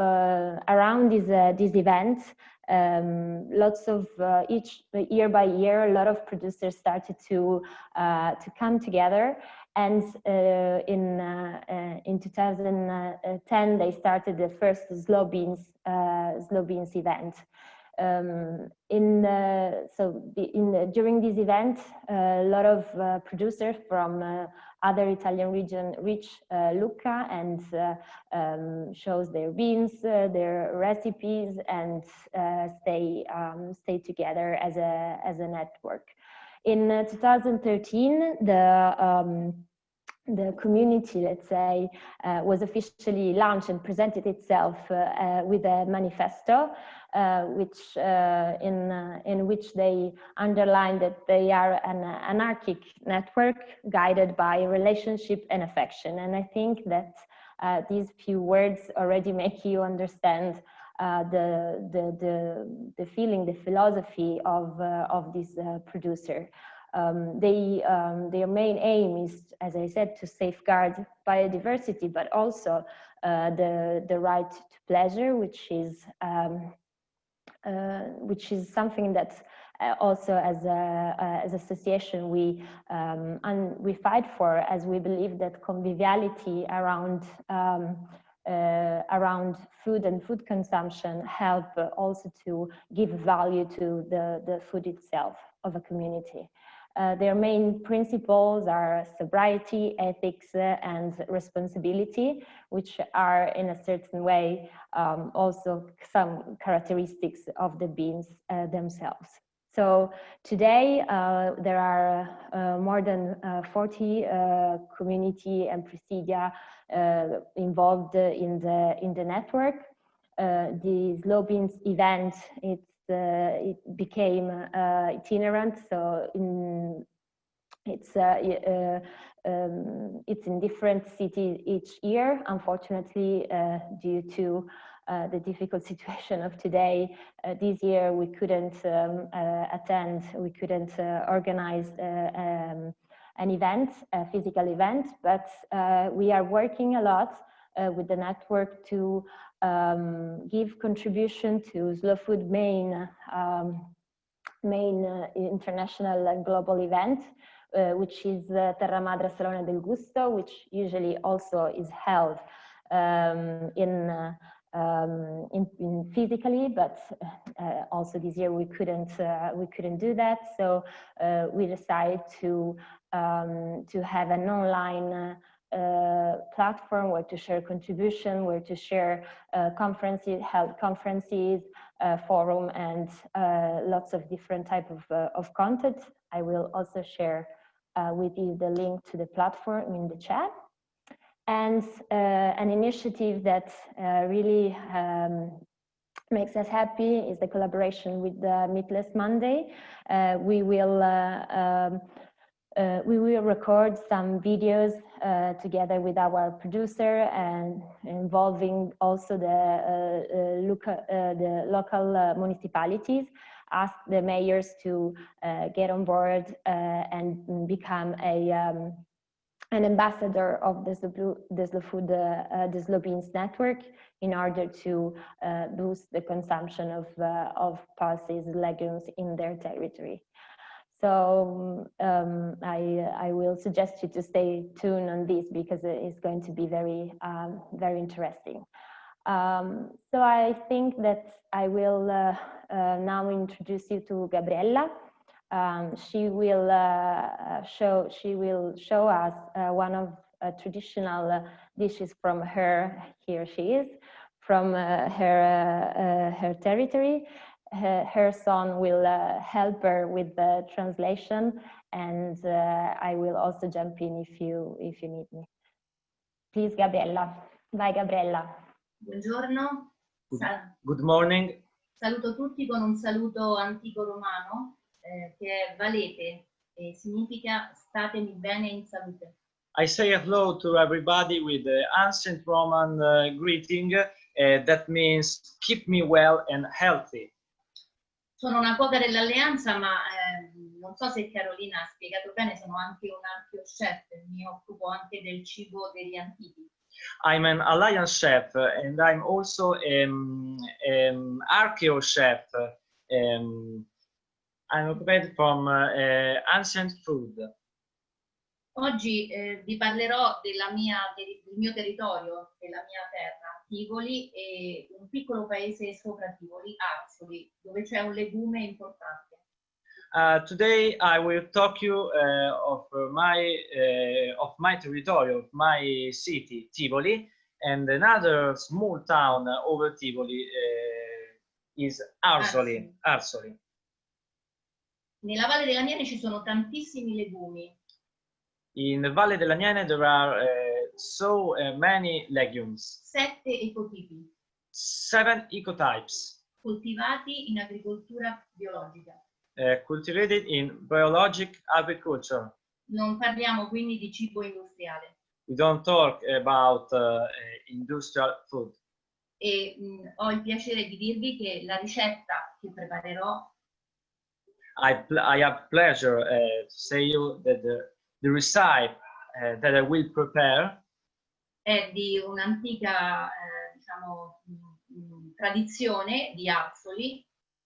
around this event, lots of each year by year, a lot of producers started to come together. And in 2010, they started the first Slow Beans event. During this event, a lot of producers from other Italian region reach Lucca and shows their beans, their recipes, and stay together as a network. In 2013, the community, let's say, was officially launched and presented itself with a manifesto, in which they underlined that they are an anarchic network guided by relationship and affection. And I think that these few words already make you understand the feeling, the philosophy of this producer. Their main aim is, as I said, to safeguard biodiversity, but also the right to pleasure, which is something that also as association, we fight for, as we believe that conviviality around food and food consumption help also to give value to the food itself of a community. Their main principles are sobriety, ethics, and responsibility, which are in a certain way also some characteristics of the beans themselves. So today there are more than 40 community and presidia involved in the network. The Slow Beans event, it became itinerant, so it's in different cities each year. Unfortunately, due to the difficult situation of today, this year we couldn't attend, we couldn't organize an event, a physical event, but we are working a lot with the network to give contribution to Slow Food main international and global event, which is Terra Madre Salone del Gusto, which usually also is held in physically, but also this year we couldn't do that. So we decided to have an online platform where to share contribution, where to share conferences, held conferences, forum, and lots of different type of content. I will also share with you the link to the platform in the chat. And an initiative that really makes us happy is the collaboration with the Meatless Monday. We will record some videos together with our producer and involving also the local municipalities, ask the mayors to get on board and become an ambassador of the Slow Beans network in order to boost the consumption of pulses, legumes in their territory. So I will suggest you to stay tuned on this because it's going to be very, very interesting. So I think that I will now introduce you to Gabriella. She will show us one of traditional dishes from here she is, from her territory. Her son will help her with the translation, and I will also jump in if you need me. Please, Gabriella. Vai, Gabriella. Buongiorno. Good morning. Saluto tutti con un saluto antico romano che è valete e significa statemi bene in salute. I say hello to everybody with the ancient Roman greeting that means keep me well and healthy. Sono una cuoca dell'Alleanza, ma non so se Carolina ha spiegato bene, sono anche un archeo-chef, mi occupo anche del cibo degli antichi. I'm an Alliance chef and I'm also archeo chef. I'm occupied from ancient food. Oggi vi parlerò del mio territorio, della mia terra, Tivoli, e un piccolo paese sopra Tivoli, Arzoli, dove c'è un legume importante. Today I will talk you of my territory, of my city, Tivoli, and another small town over Tivoli is Arzoli. Nella Valle della Niene ci sono tantissimi legumi. In the Valle dell'Aniene there are so many legumes. 7 ecotipi. 7 ecotypes. Coltivati in agricoltura biologica. Cultivated in biologic agriculture. Non parliamo quindi di cibo industriale. We don't talk about industrial food. E ho il piacere di dirvi che la ricetta che preparerò I have pleasure to say you that the recipe that I will prepare è di un'antica tradizione di Arzoli.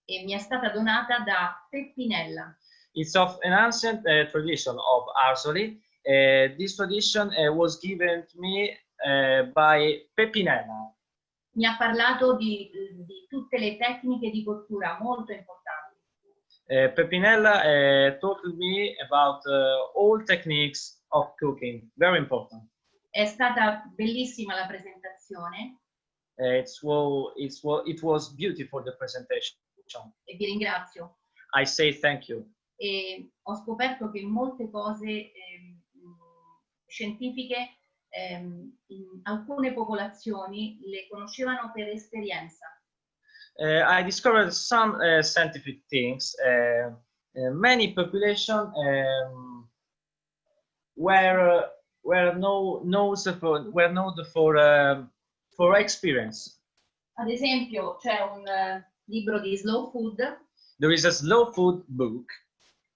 e mi è stata donata da Peppinella. It's of an ancient tradition of Arsoli. This tradition was given to me by Peppinella. Mi ha parlato di tutte le tecniche di cottura molto importanti. Peppinella told me about all techniques of cooking, very important. È stata bellissima la presentazione It was beautiful, the presentation. e vi ringrazio. I say thank you. E ho scoperto che molte cose scientifiche in alcune popolazioni le conoscevano per esperienza. I discovered some scientific things. Many population were known for experience. Ad esempio, c'è un libro di slow food There is a slow food book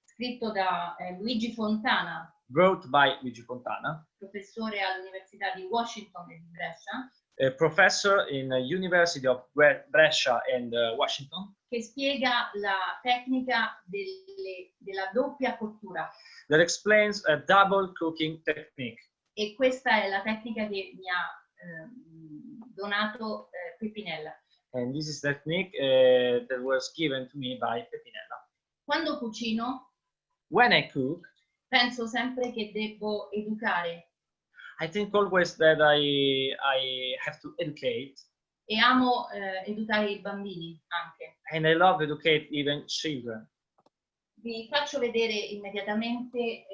scritto da Luigi Fontana, wrote by Luigi Fontana, professore all'Università di Washington e di Brescia, a professor in the University of Brescia and Washington, che spiega la tecnica della doppia cottura. that explains a double cooking technique. E questa è la tecnica che mi ha donato Peppinella. And this is technique that was given to me by Peppinella. Quando cucino, When I cook, penso sempre che devo educare I think always that I have to educate, e amo educare i bambini anche. and I love educate even children. Vi faccio vedere immediatamente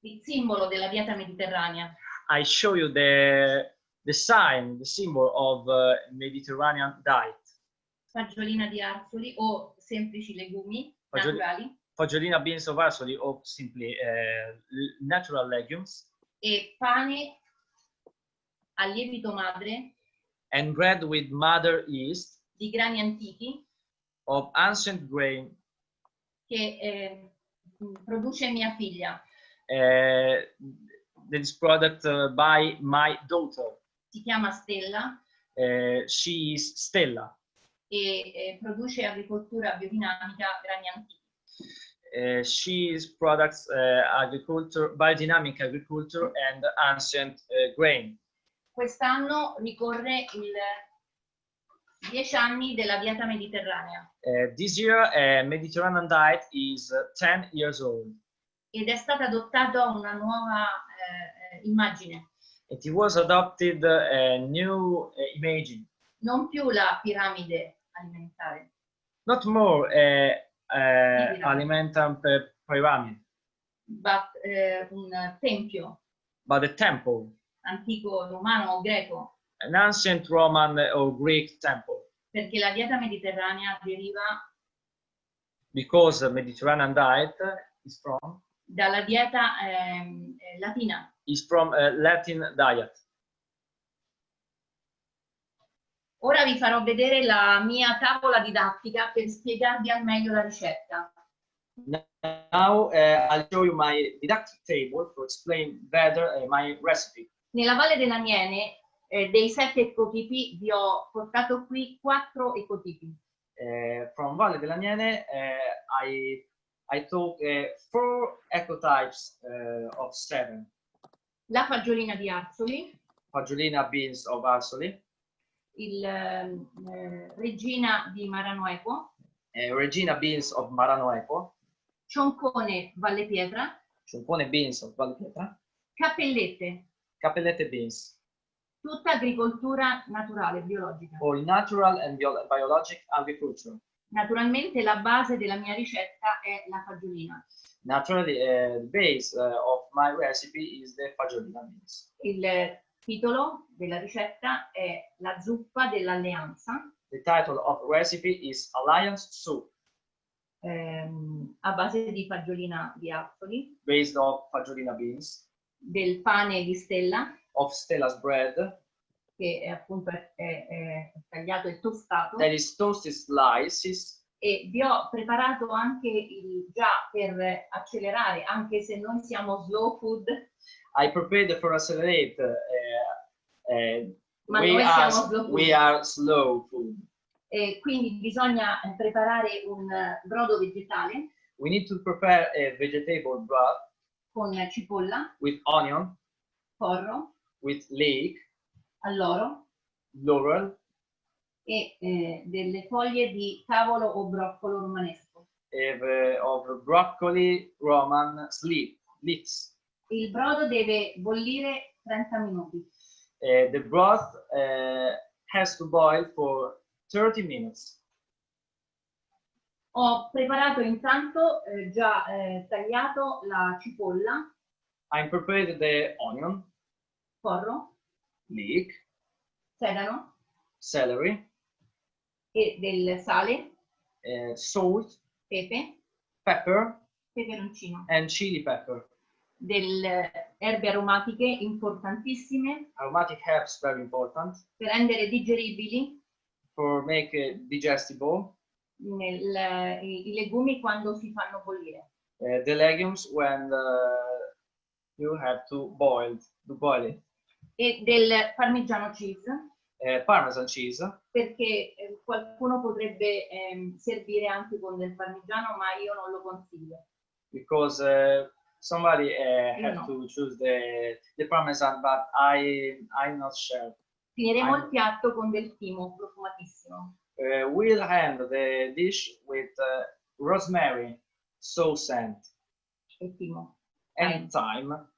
il simbolo della dieta mediterranea. I show you the sign, the symbol of Mediterranean diet. Fagiolina di Arzoli o semplici legumi naturali Fagiolina beans of Arsoli, or simply natural legumes, e pane a lievito madre and bread with mother yeast di grani antichi of ancient grain. che produce mia figlia. This product by my daughter. Si chiama Stella She is Stella. e produce agricoltura biodinamica grani antichi. She is products agriculture, biodynamic agriculture and ancient grain. Quest'anno ricorre il 10 anni della dieta mediterranea This year, Mediterranean diet is 10 years old. ed è stata adottata una nuova immagine, It was adopted a new imaging, non più la piramide alimentare, not more alimentary pyramid, but un tempio but a temple, antico romano o greco, an ancient Roman or Greek temple, perché la dieta mediterranea deriva because the Mediterranean diet is from dalla dieta latina. is from a Latin diet. Ora vi farò vedere la mia tavola didattica per spiegarvi al meglio la ricetta. Now I'll show you my didactic table to explain better my recipe. Nella Valle dell'Aniene dei 7 ecotipi vi ho portato qui 4 ecotipi. From Valle dell'Aniene, I took 4 ecotypes of 7. La fagiolina di Arzoli, Fagiolina beans of Arsoli, il Regina di Marano Equo, Regina beans of Marano Equo, Cioncone Valle Pietra, Cioncone beans of Valle Pietra, Cappellette, Cappellette beans, tutta agricoltura naturale, biologica. all natural and biologic agriculture. Naturalmente la base della mia ricetta è la fagiolina. Naturally, the base of my recipe is the Fagiolina beans. Il titolo della ricetta è La zuppa dell'alleanza, The title of recipe is Alliance Soup, a base di fagiolina di Arzoli, based on Fagiolina beans, del pane di Stella, of Stella's bread, che è appunto è tagliato e tostato, that is toasted slices, e vi ho preparato anche già per accelerare, anche se noi siamo slow food, I prepared for accelerate. ma noi siamo slow food. We are slow food. Quindi bisogna preparare un brodo vegetale We need to prepare a vegetable broth con cipolla, with onion, porro, with leek, alloro laurel, e delle foglie di cavolo o broccolo romanesco. of broccoli, Roman leeks. Il brodo deve bollire 30 minuti. The broth has to boil for 30 minutes. Ho preparato intanto già tagliato la cipolla, I prepared the onion, porro, leek, sedano celery, e del sale, salt, pepe, pepper, peperoncino, and chili pepper. delle erbe aromatiche importantissime Aromatic herbs, very important per rendere digeribili for make it digestible. i legumi quando si fanno bollire. The legumes when you have to boil it. E del parmigiano cheese, Parmesan cheese, perché qualcuno potrebbe servire anche con del parmigiano, ma io non lo consiglio. because somebody had No. to choose the parmesan, but I'm not sure. Finiremo il piatto con del timo profumatissimo. We'll end the dish with rosemary, sauce Il timo. and thyme.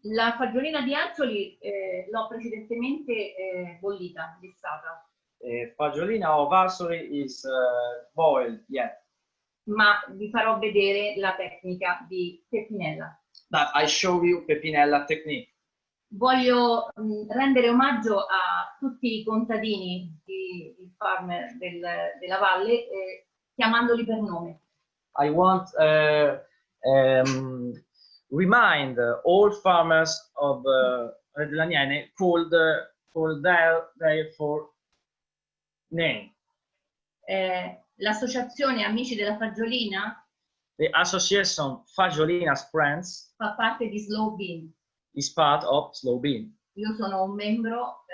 La fagiolina di Azzoli l'ho precedentemente bollita, lessata, Fagiolina of Varsoli is boiled yet, ma vi farò vedere la tecnica di Pepinella. but I show you Pepinella technique. Voglio rendere omaggio a tutti i contadini, i farmer della valle, chiamandoli per nome. I want remind all farmers of Redlaniane called their for name. L'associazione Amici della Fagiolina The association Fagiolina's Friends fa parte di Slow Bean. is part of Slow Bean. Io sono un membro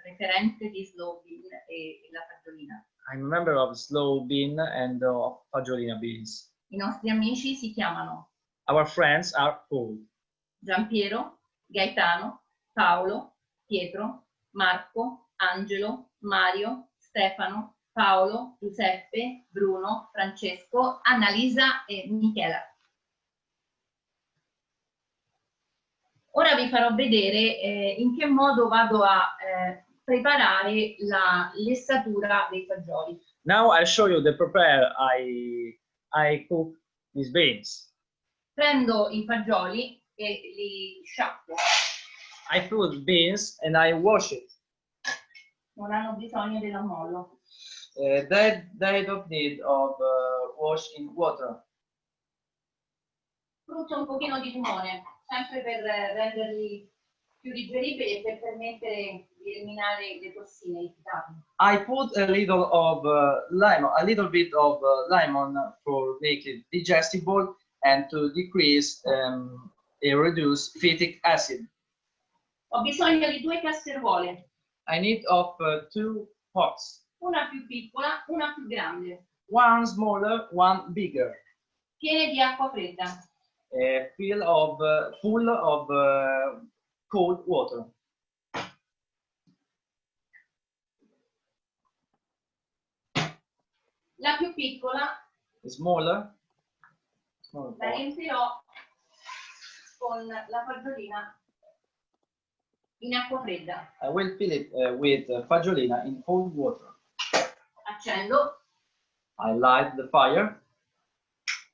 referente di Slow Bean e la Fagiolina. I'm a member of Slow Bean and of Fagiolina beans. I nostri amici si chiamano Our friends are called Giampiero, Gaetano, Paolo, Pietro, Marco, Angelo, Mario, Stefano, Paolo, Giuseppe, Bruno, Francesco, Annalisa e Michela. Ora vi farò vedere in che modo vado a preparare la lessatura dei fagioli. Now I'll show you the prepare I cook these beans. Prendo i fagioli e li sciacquo. I put beans and I wash it. Non hanno bisogno dell'ammollo. They don't need of wash in water. Frutto un pochino di limone, sempre per renderli più digeribili e per permettere di eliminare le tossine, i fitati. I put a little of lemon, a little bit of lemon for make it digestible and to decrease and reduce phytic acid. Ho bisogno di 2 casseruole, I need of 2 pots, una più piccola, una più grande, one smaller, one bigger, piene di acqua fredda. full of cold water. La più piccola Smaller la pot. riempirò con la fagiolina in acqua fredda. I will fill it with fagiolina in cold water. Accendo, I light the fire.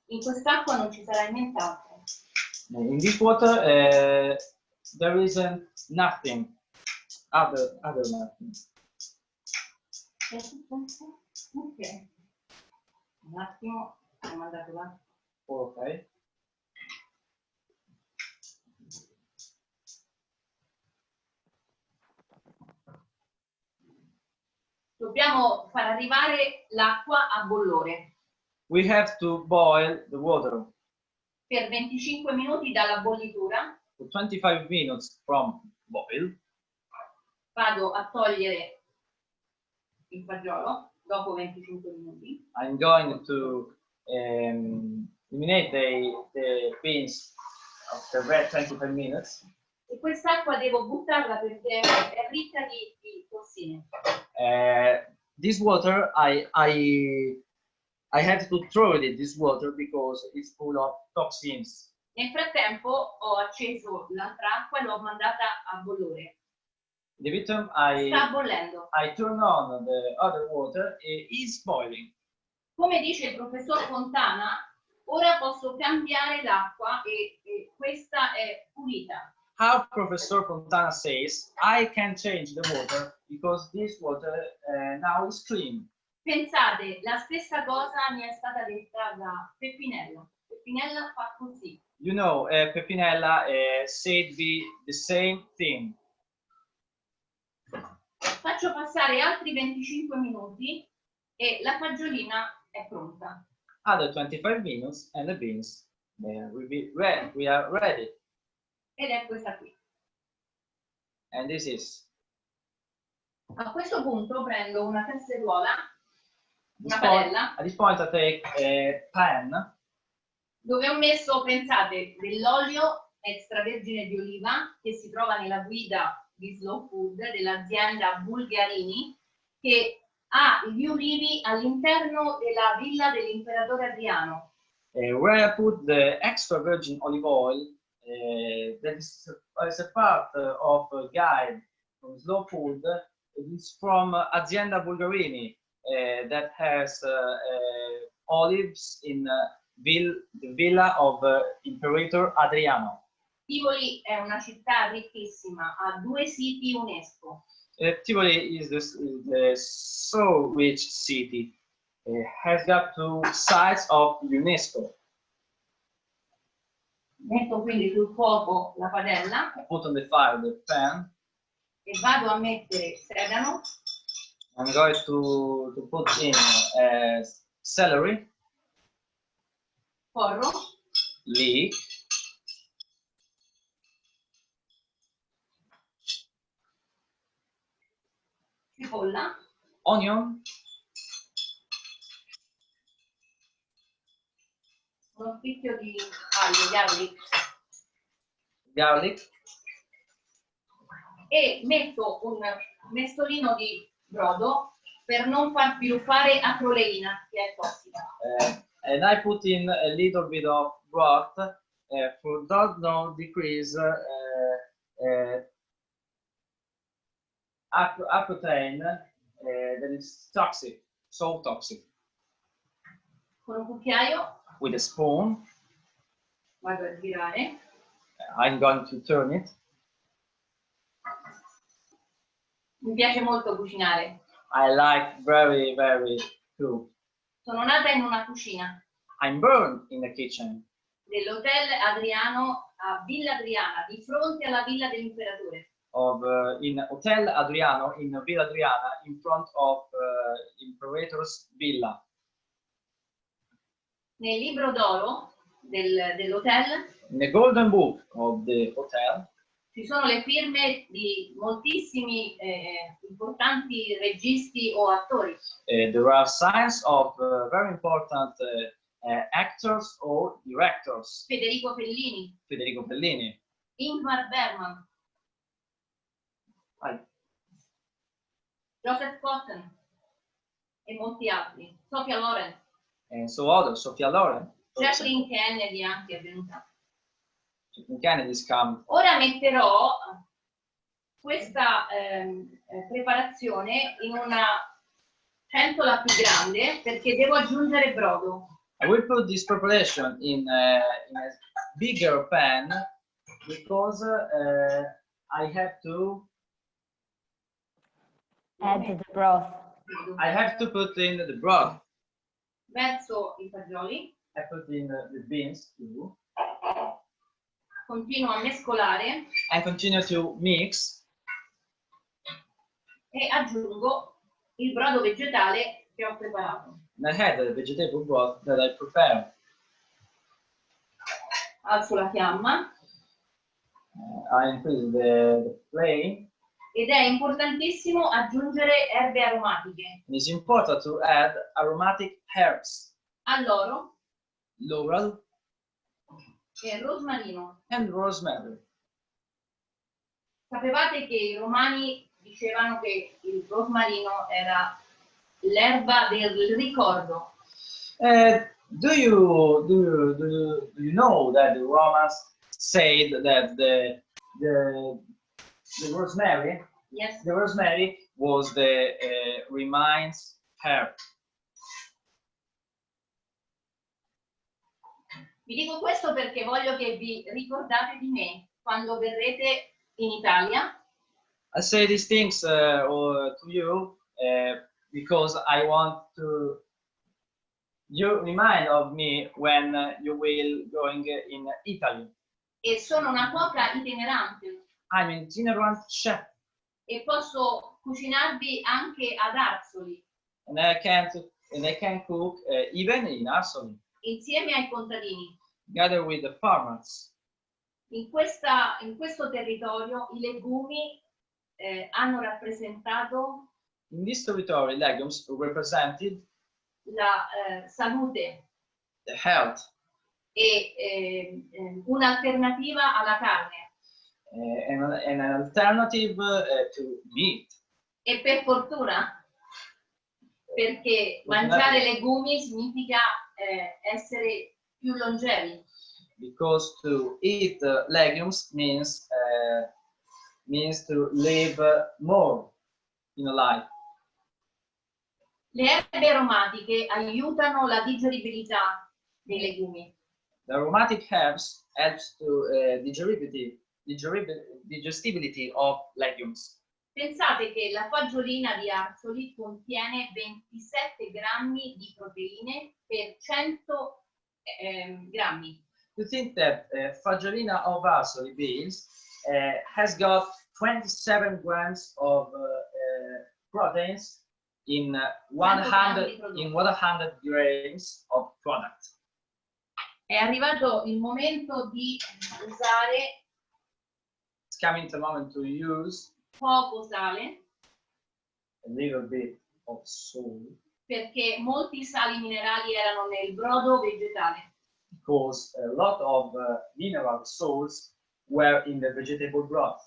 in quest'acqua non ci sarà nient'altro. In this water, there isn't nothing, other nothing. Ok. Un attimo, ho mandato là. Okay. Dobbiamo far arrivare l'acqua a bollore We have to boil the water per 25 minuti dalla bollitura. for 25 minutes from boil. Vado a togliere il fagiolo dopo 25 minuti. I'm going to eliminate the beans after that 25 minutes. E quest'acqua devo buttarla perché è ricca di tossine. This water, I have to throw it in this water because it's full of toxins. Nel frattempo ho acceso l'altra acqua e l'ho mandata a bollore. In the meantime, Sta bollendo. I turn on the other water. It is boiling. Come dice il professor Fontana, ora posso cambiare l'acqua e questa è pulita. How Professor Fontana says, I can change the water because this water now is clean. Pensate, la stessa cosa mi è stata detta da Peppinella. Peppinella fa così. You know, Pepinella said the same thing. Faccio passare altri 25 minuti e la fagiolina è pronta. Other 25 minutes and the beans will be ready. We are ready. Ed è questa qui. And this is. A questo punto prendo una casseruola, una At padella, this point, I take a pan dove ho messo, pensate, dell'olio extravergine di oliva che si trova nella guida di Slow Food dell'azienda Bulgarini, che ha gli ulivi all'interno della villa dell'imperatore Adriano. where I put the extra virgin olive oil. That is a part of a guide from Slow Food. It is from Azienda Bulgarini that has olives in the villa of Imperator Adriano. Tivoli è una città ricchissima, ha 2 siti UNESCO. Tivoli is the so rich city. Has got 2 sites of UNESCO. Metto quindi sul fuoco la padella Put on the fire the pan. e vado a mettere sedano, I'm going to put in celery, porro, leek, cipolla, onion, uno spicchio di aglio, garlic, e metto un mestolino di brodo per non far sviluppare acroleina, che è tossica. and I put in a little bit of broth for not decrease protein that is toxic, so toxic. Con un cucchiaio With a spoon, vado a girare. I'm going to turn it. Mi piace molto cucinare. I like very cook. Sono nata in una cucina I'm born in the kitchen dell'hotel Adriano a Villa Adriana, di fronte alla villa dell'imperatore. of in Hotel Adriano in Villa Adriana in front of Imperator's villa. Nel libro d'oro dell'hotel In the golden book of the hotel, ci sono le firme di moltissimi importanti registi o attori. there are signs of very important actors or directors. Federico Fellini, Federico Fellini, Ingmar Bergman, Joseph Cotten e molti altri. Sophia Loren, and so others, Sophia Loren. Jacqueline Kennedy anche è venuta. Kennedy's come. Ora metterò questa preparazione in una pentola più grande perché devo aggiungere brodo. I will put this preparation in a bigger pan because I have to Add the broth. put in the broth. Verso i fagioli, I put in the beans too. continuo a mescolare I continue to mix e aggiungo il brodo vegetale che ho preparato. and I had the vegetable broth that I prepared. Alzo la fiamma I increase the flame ed è importantissimo aggiungere erbe aromatiche. And it's important to add aromatic herbs, Alloro laurel e rosmarino. and rosemary. Sapevate che i romani dicevano che il rosmarino era l'erba del ricordo? Do you know that the Romans said that the rosemary, Yes. the rosemary was the reminds herb. Vi dico questo perché voglio che vi ricordate di me quando verrete in Italia. I say these things to you because I want to you remind of me when you will going in Italy. E sono una cuoca itinerante I'm an itinerant chef, e posso cucinarvi anche ad Arzoli, and I can cook even in Arson, insieme ai contadini. together with the farmers. In questo territorio i legumi hanno rappresentato In this territory, legumes represented la salute the health e un'alternativa alla carne. and an alternative to meat. E per fortuna, perché mangiare legumi significa essere più longevi. Because to eat legumes means to live more in a life. Le erbe aromatiche aiutano la digeribilità dei legumi. The aromatic herbs helps to digestibility of legumes. Pensate che la fagiolina di Arzoli contiene 27 grammi di proteine per 100 grammi. You think that fagiolina of Asoli beans has got 27 grams of proteins in 100 grams of product. È arrivato il momento di usare It's coming the moment to use poco sale a little bit of salt perché molti sali minerali erano nel brodo vegetale. because a lot of mineral salts were in the vegetable broth.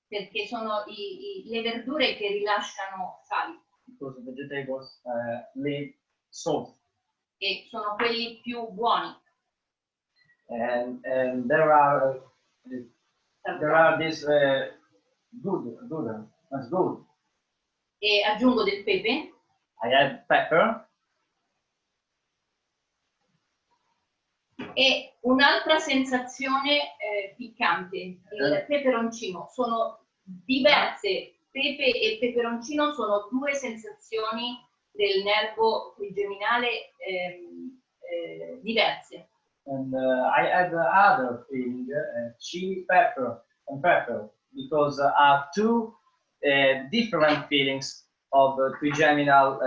Perché sono le verdure che rilasciano sali Because the vegetables leave salt. e sono quelli più buoni. And there are this that's good. E aggiungo del pepe I add pepper e un'altra sensazione piccante, il peperoncino. Sono diverse, pepe e peperoncino sono due sensazioni del nervo trigeminale diverse. and I add other thing, chili pepper and pepper, because are two different feelings of trigeminal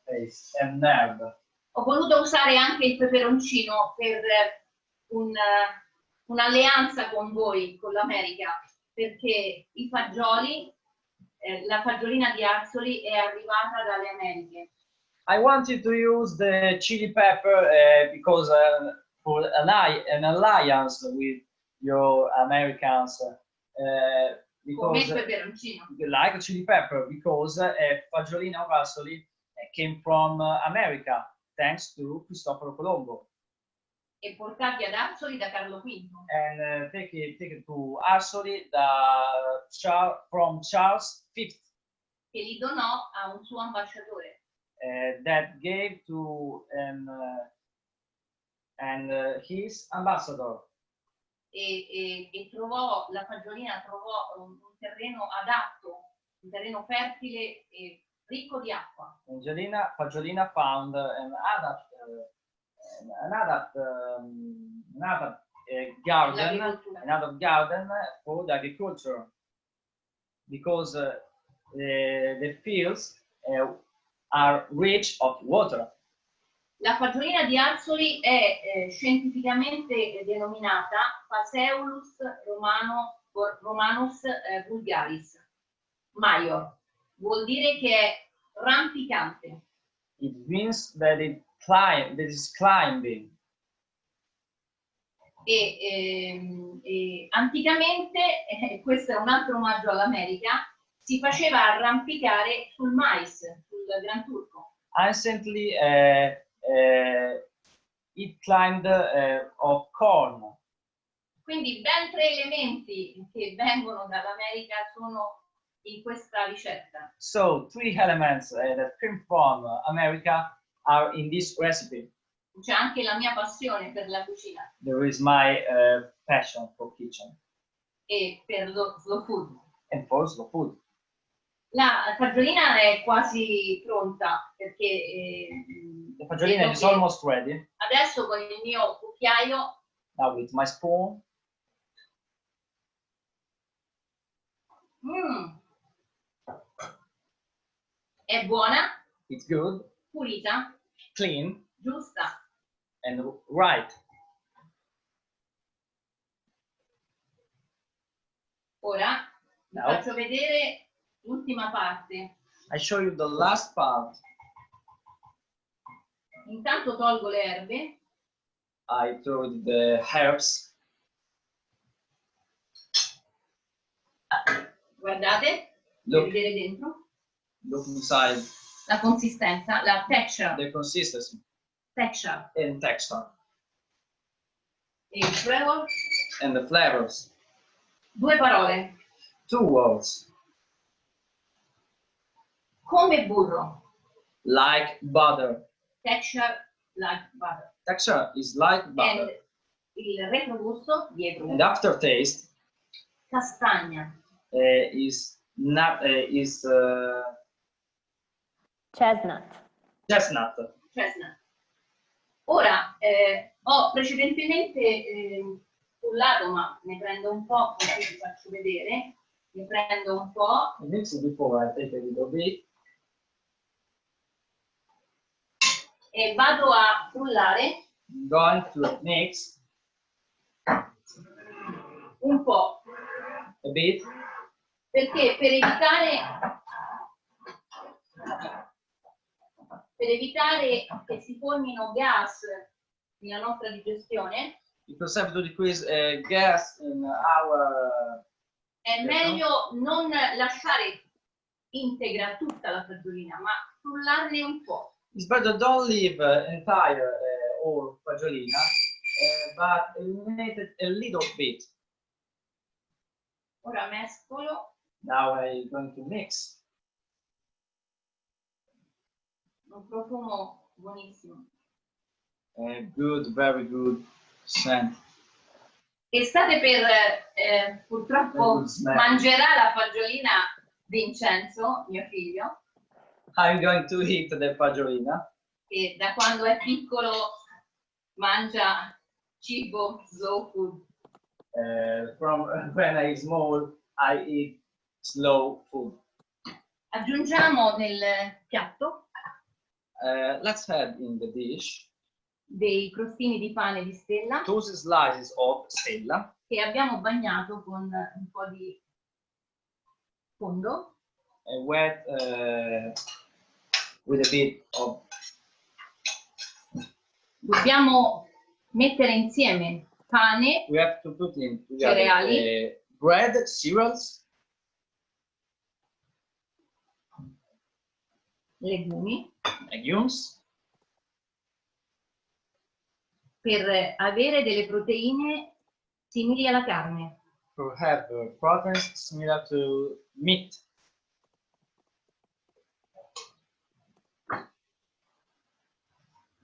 taste and nerve. Ho voluto usare anche il peperoncino per un'alleanza con voi, con l'America, perché i fagioli, la fagiolina di Arzoli è arrivata dalle Americhe. I wanted to use the chili pepper because for an alliance with your Americans. Come il Because peperoncino. like chili pepper, because fagiolina of Asoli came from America, thanks to Cristoforo Colombo. E portati ad Arzoli da Carlo V. And take it to Asoli from Charles V, che li donò a un suo ambasciatore. that gave to his ambassador. E trovò, la fagiolina trovò un terreno adatto, un terreno fertile e ricco di acqua. Fagiolina found an garden for the agriculture, because the fields are rich of water. La fagiolina di Arzoli è scientificamente denominata Phaseolus romanus vulgaris. Major, vuol dire che è rampicante. It means that it is climbing. E anticamente, questo è un altro omaggio all'America, si faceva arrampicare sul mais, sul Gran Turco. Anciently, it climbed of corn. Quindi ben 3 elementi che vengono dall'America sono in questa ricetta. So 3 elements that came from America are in this recipe. C'è anche la mia passione per la cucina There is my passion for kitchen e per lo slow food. and for slow food. La fagiolina è quasi pronta perché The fagiolina vedo is che almost ready. adesso con il mio cucchiaio Now with my spoon. è buona, It's good, pulita, clean, giusta. and right. Ora vi Now. faccio vedere l'ultima parte. I show you the last part. Intanto tolgo le erbe. I threw the herbs. Guardate, per Look, vedere dentro. look inside La consistenza, la texture. the consistency Texture. and texture E il flavor. and the flavors. 2 parole. 2 words. Come burro. Like butter. Texture like butter. Texture is like And butter. il retrogusto dietro. And aftertaste Castagna. is not Chestnut. chestnut. Chestnut. Ora, ho precedentemente frullato, ma ne prendo un po', così vi faccio vedere. Ne prendo un po'. I mixed before, I take a little bit. E vado a frullare I'm going to mix un po', a bit perché per evitare che si formino gas nella nostra digestione, because I have to decrease gas in our. è meglio non lasciare integra tutta la fagiolina, ma frullarne un po'. It's better don't leave entire or fagiolina, but eliminate it a little bit. Ora mescolo. Now I'm going to mix. Un profumo buonissimo. Good, very good scent. E state per, purtroppo mangerà la fagiolina Vincenzo, mio figlio, I'm going to eat the fagiolina. che da quando è piccolo mangia cibo slow food. From when I'm small, I eat slow food. Aggiungiamo nel piatto Let's add in the dish dei crostini di pane di stella 2 slices of stella che abbiamo bagnato con un po' di fondo. wet with a bit of. Dobbiamo mettere insieme pane, We have to put in together cereali, bread, cereals, legumi, legumes, per avere delle proteine simili alla carne. to have proteins similar to meat.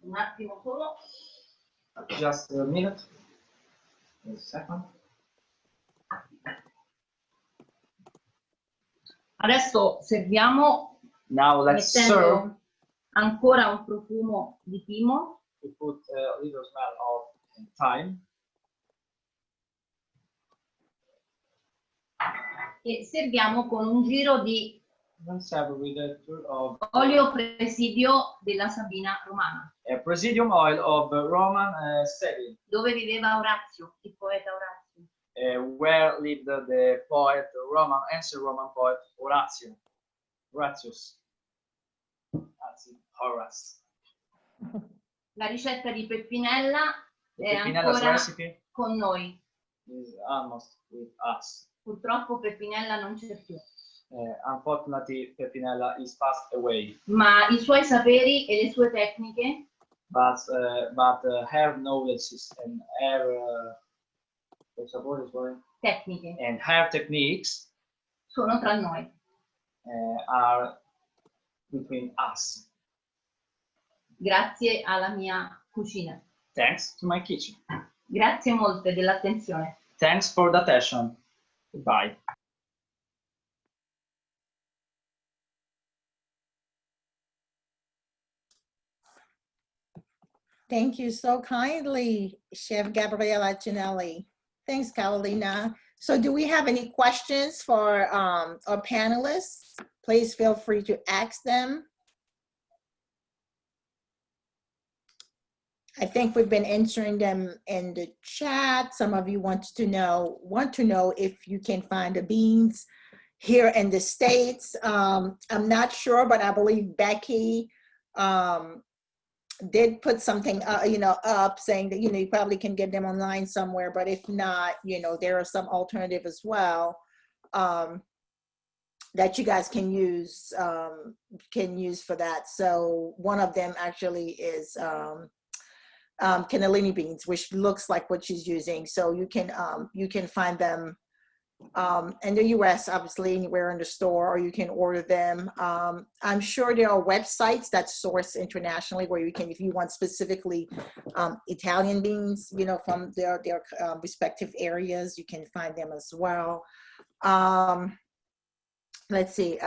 Un attimo solo. Just a minute. A second. Adesso serviamo Now let's serve. mettendo ancora un profumo di timo. We put a little smell of thyme. E serviamo con un giro di Then serve with a tour of olio presidio della Sabina romana, a presidium oil of Roman Savin, dove viveva Orazio, il poeta Orazio. where lived the poet, Roman, ancient Roman poet Horatius. Horace. La ricetta di Peppinella è Peppinella's ancora recipe con noi. is almost with us. Purtroppo Peppinella non c'è più. Unfortunately, Peppinella is passed away. Ma i suoi saperi e le sue tecniche But her knowledge and tecniche and her techniques sono tra noi. are between us. Grazie alla mia cucina. Thanks to my kitchen. Grazie molte dell'attenzione. Thanks for the attention. Goodbye. Thank you so kindly, Chef Gabriella Ginelli. Thanks, Carolina. So do we have any questions for our panelists? Please feel free to ask them. I think we've been answering them in the chat. Some of you want to know if you can find the beans here in the States. I'm not sure, but I believe Becky did put something up saying that you probably can get them online somewhere, but if not, there are some alternative as well that you guys can use for that. So one of them actually is cannellini beans, which looks like what she's using. So you can find them in the US, obviously anywhere in the store, or you can order them. I'm sure there are websites that source internationally where you can, if you want specifically Italian beans, from their respective areas, you can find them as well. Let's see,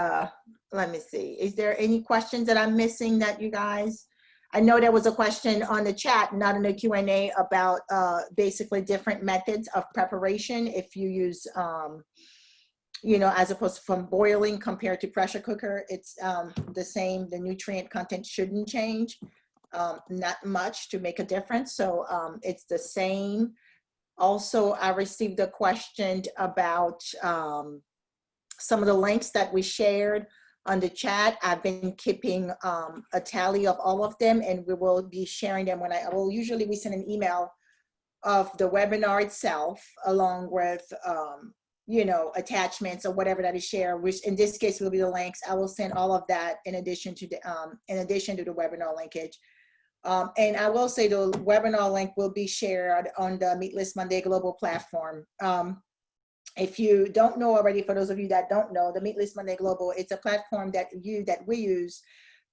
let me see. Is there any questions that I'm missing that you guys, I know there was a question on the chat, not in the Q&A, about basically different methods of preparation. If you use, as opposed to from boiling compared to pressure cooker, it's the same. The nutrient content shouldn't change, not much to make a difference. So it's the same. Also, I received a question about some of the links that we shared on the chat. I've been keeping a tally of all of them, and we will be sharing them when usually we send an email of the webinar itself along with attachments or whatever that is shared, which in this case will be the links. I will send all of that in addition to the webinar linkage. And I will say the webinar link will be shared on the Meatless Monday Global platform. If you don't know already, for those of you that don't know, the Meatless Monday Global, it's a platform that we use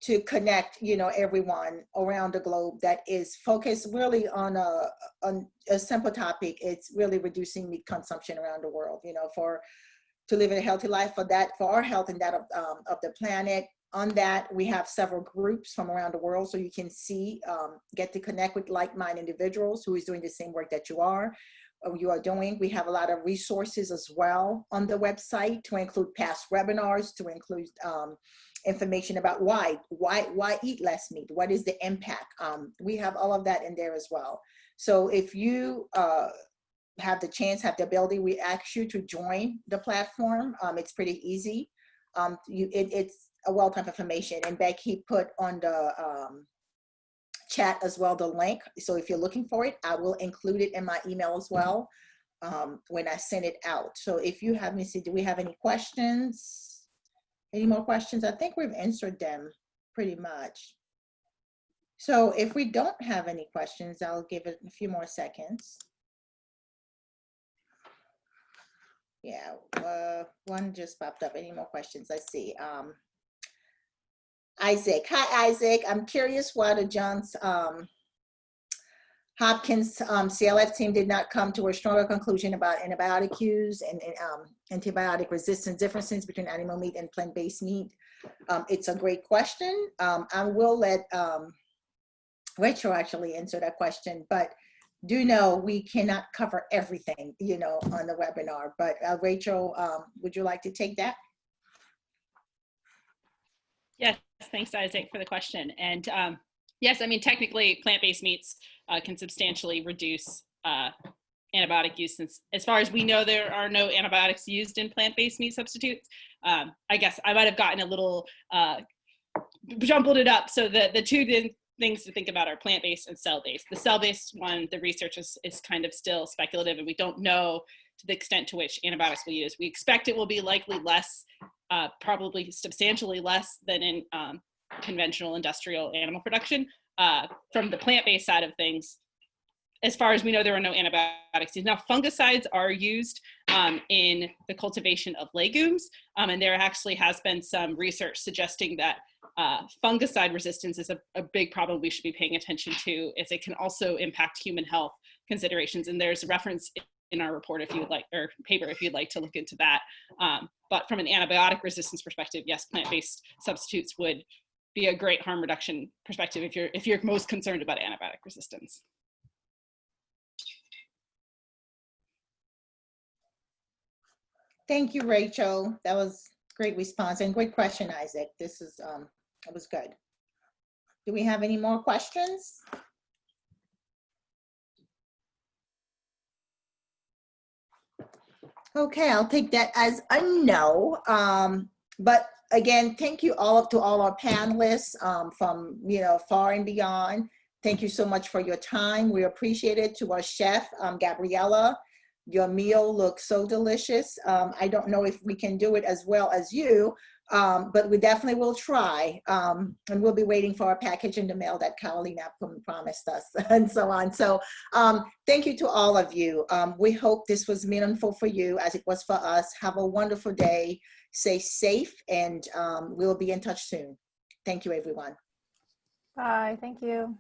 to connect, everyone around the globe that is focused really on a simple topic. It's really reducing meat consumption around the world, to live a healthy life for our health and that of the planet. On that, we have several groups from around the world, so you can get to connect with like-minded individuals who is doing the same work that you are doing. We have a lot of resources as well on the website to include past webinars, to include information about why eat less meat, what is the impact. We have all of that in there as well. So if you have the ability, we ask you to join the platform. It's pretty easy. It's a wealth of information, and Becky put on the chat as well the link. So if you're looking for it, I will include it in my email as well when I send it out. So if you have, do we have any questions? Any more questions? I think we've answered them pretty much. So if we don't have any questions, I'll give it a few more seconds. Yeah, one just popped up. Any more questions? Let's see. Isaac. Hi, Isaac. I'm curious why the Johns Hopkins CLF team did not come to a stronger conclusion about antibiotic use and antibiotic resistance differences between animal meat and plant-based meat. It's a great question. I will let Rachel actually answer that question, but do know we cannot cover everything, on the webinar. But Rachel, would you like to take that? Yes, thanks, Isaac, for the question. And yes, I mean, technically, plant-based meats can substantially reduce antibiotic use, since as far as we know, there are no antibiotics used in plant-based meat substitutes. I guess I might have gotten a little, jumbled it up. So the two things to think about are plant-based and cell-based. The cell-based one, the research is kind of still speculative, and we don't know to the extent to which antibiotics will be used. We expect it will be likely less, probably substantially less than in conventional industrial animal production. From the plant-based side of things, as far as we know, there are no antibiotics used. Now, fungicides are used in the cultivation of legumes, and there actually has been some research suggesting that fungicide resistance is a big problem we should be paying attention to, as it can also impact human health considerations. And there's a reference in our report if you would like, or paper if you'd like to look into that. But from an antibiotic resistance perspective, yes, plant-based substitutes would be a great harm reduction perspective if you're most concerned about antibiotic resistance. Thank you, Rachel. That was a great response and great question, Isaac. This is, that was good. Do we have any more questions? Okay, I'll take that as a no. But again, thank you to all our panelists from far and beyond. Thank you so much for your time. We appreciate it. To our chef, Gabriella, your meal looks so delicious. I don't know if we can do it as well as you, but we definitely will try. And we'll be waiting for our package in the mail that Carolina promised us and so on. So thank you to all of you. We hope this was meaningful for you as it was for us. Have a wonderful day. Stay safe, and we'll be in touch soon. Thank you, everyone. Bye. Thank you.